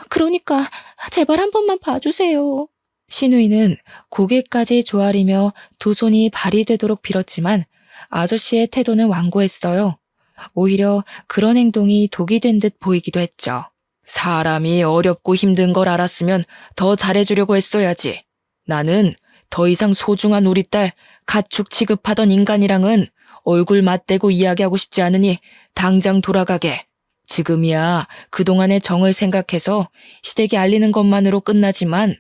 그러니까 제발 한 번만 봐주세요. 시누이는 고개까지 조아리며 두 손이 발이 되도록 빌었지만 아저씨의 태도는 완고했어요. 오히려 그런 행동이 독이 된 듯 보이기도 했죠. 사람이 어렵고 힘든 걸 알았으면 더 잘해주려고 했어야지. 나는 더 이상 소중한 우리 딸 가축 취급하던 인간이랑은 얼굴 맞대고 이야기하고 싶지 않으니 당장 돌아가게. 지금이야 그동안의 정을 생각해서 시댁에 알리는 것만으로 끝나지만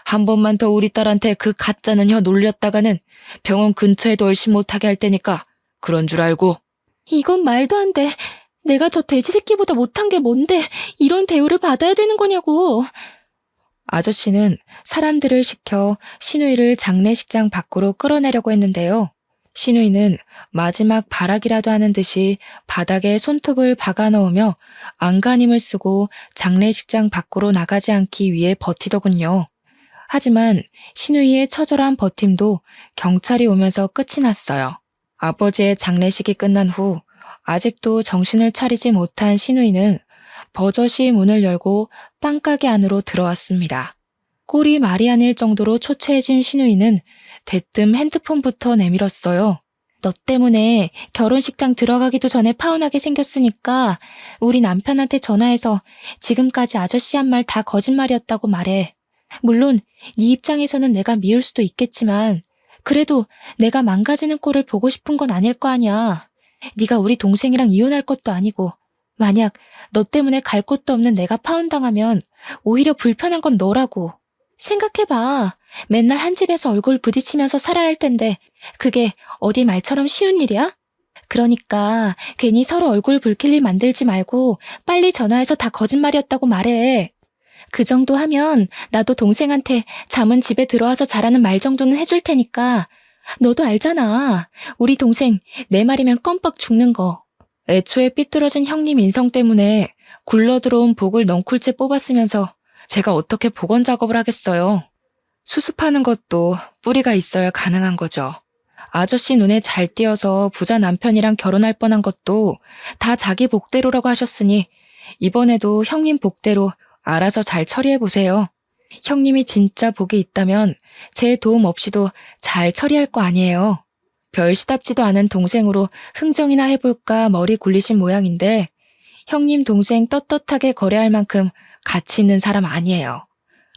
한 번만 더 우리 딸한테 그 가짜는 혀 놀렸다가는 병원 근처에도 얼씬 못하게 할 테니까 그런 줄 알고. 이건 말도 안 돼. 내가 저 돼지 새끼보다 못한 게 뭔데 이런 대우를 받아야 되는 거냐고. 아저씨는 사람들을 시켜 시누이를 장례식장 밖으로 끌어내려고 했는데요. 시누이는 마지막 발악이라도 하는 듯이 바닥에 손톱을 박아 넣으며 안간힘을 쓰고 장례식장 밖으로 나가지 않기 위해 버티더군요. 하지만 시누이의 처절한 버팀도 경찰이 오면서 끝이 났어요. 아버지의 장례식이 끝난 후 아직도 정신을 차리지 못한 시누이는 버젓이 문을 열고 빵가게 안으로 들어왔습니다. 꼴이 말이 아닐 정도로 초췌해진 시누이는 대뜸 핸드폰부터 내밀었어요. 너 때문에 결혼식장 들어가기도 전에 파혼하게 생겼으니까 우리 남편한테 전화해서 지금까지 아저씨 한 말 다 거짓말이었다고 말해. 물론 네 입장에서는 내가 미울 수도 있겠지만 그래도 내가 망가지는 꼴을 보고 싶은 건 아닐 거 아니야. 네가 우리 동생이랑 이혼할 것도 아니고 만약 너 때문에 갈 곳도 없는 내가 파혼당하면 오히려 불편한 건 너라고. 생각해봐. 맨날 한 집에서 얼굴 부딪히면서 살아야 할 텐데 그게 어디 말처럼 쉬운 일이야? 그러니까 괜히 서로 얼굴 붉힐 일 만들지 말고 빨리 전화해서 다 거짓말이었다고 말해. 그 정도 하면 나도 동생한테 잠은 집에 들어와서 잘하는 말 정도는 해줄 테니까 너도 알잖아. 우리 동생 내 말이면 껌뻑 죽는 거. 애초에 삐뚤어진 형님 인성 때문에 굴러들어온 복을 넝쿨째 뽑았으면서 제가 어떻게 복원 작업을 하겠어요. 수습하는 것도 뿌리가 있어야 가능한 거죠. 아저씨 눈에 잘 띄어서 부자 남편이랑 결혼할 뻔한 것도 다 자기 복대로라고 하셨으니 이번에도 형님 복대로 알아서 잘 처리해보세요. 형님이 진짜 복이 있다면 제 도움 없이도 잘 처리할 거 아니에요. 별 시답지도 않은 동생으로 흥정이나 해볼까 머리 굴리신 모양인데 형님 동생 떳떳하게 거래할 만큼 가치 있는 사람 아니에요.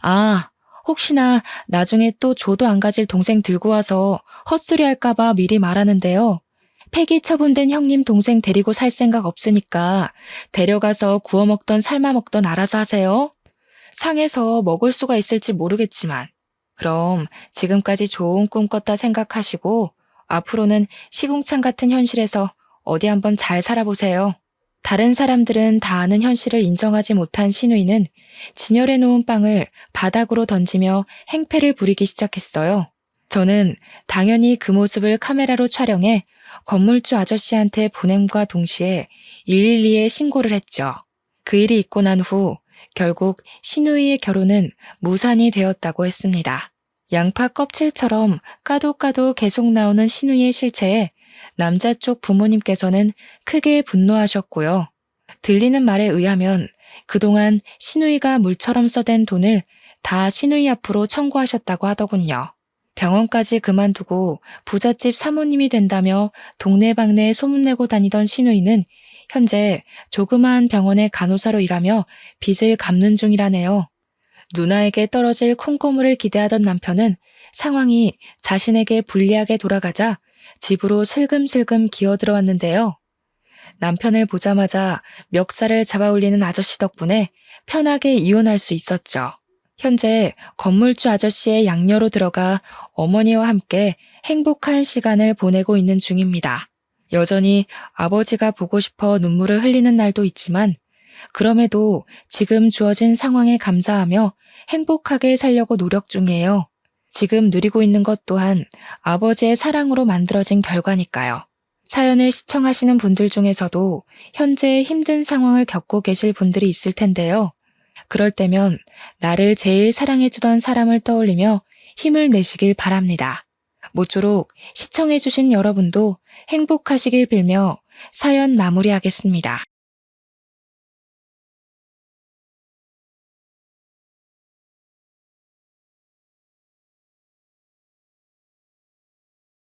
아, 혹시나 나중에 또 조도 안 가질 동생 들고 와서 헛소리 할까봐 미리 말하는데요. 폐기 처분된 형님 동생 데리고 살 생각 없으니까 데려가서 구워 먹던 삶아 먹던 알아서 하세요. 상해서 먹을 수가 있을지 모르겠지만 그럼 지금까지 좋은 꿈 꿨다 생각하시고 앞으로는 시궁창 같은 현실에서 어디 한번 잘 살아보세요. 다른 사람들은 다 아는 현실을 인정하지 못한 신우이는 진열해 놓은 빵을 바닥으로 던지며 행패를 부리기 시작했어요. 저는 당연히 그 모습을 카메라로 촬영해 건물주 아저씨한테 보냄과 동시에 112에 신고를 했죠. 그 일이 있고 난 후 결국 신우이의 결혼은 무산이 되었다고 했습니다. 양파 껍질처럼 까도 계속 나오는 신우이의 실체에 남자 쪽 부모님께서는 크게 분노하셨고요. 들리는 말에 의하면 그동안 신우이가 물처럼 써댄 돈을 다 신우이 앞으로 청구하셨다고 하더군요. 병원까지 그만두고 부잣집 사모님이 된다며 동네방네 소문내고 다니던 신우이는 현재 조그마한 병원의 간호사로 일하며 빚을 갚는 중이라네요. 누나에게 떨어질 콩고물을 기대하던 남편은 상황이 자신에게 불리하게 돌아가자 집으로 슬금슬금 기어들어왔는데요. 남편을 보자마자 멱살을 잡아올리는 아저씨 덕분에 편하게 이혼할 수 있었죠. 현재 건물주 아저씨의 양녀로 들어가 어머니와 함께 행복한 시간을 보내고 있는 중입니다. 여전히 아버지가 보고 싶어 눈물을 흘리는 날도 있지만 그럼에도 지금 주어진 상황에 감사하며 행복하게 살려고 노력 중이에요. 지금 누리고 있는 것 또한 아버지의 사랑으로 만들어진 결과니까요. 사연을 시청하시는 분들 중에서도 현재 힘든 상황을 겪고 계실 분들이 있을 텐데요. 그럴 때면 나를 제일 사랑해주던 사람을 떠올리며 힘을 내시길 바랍니다. 모쪼록 시청해주신 여러분도 행복하시길 빌며 사연 마무리하겠습니다.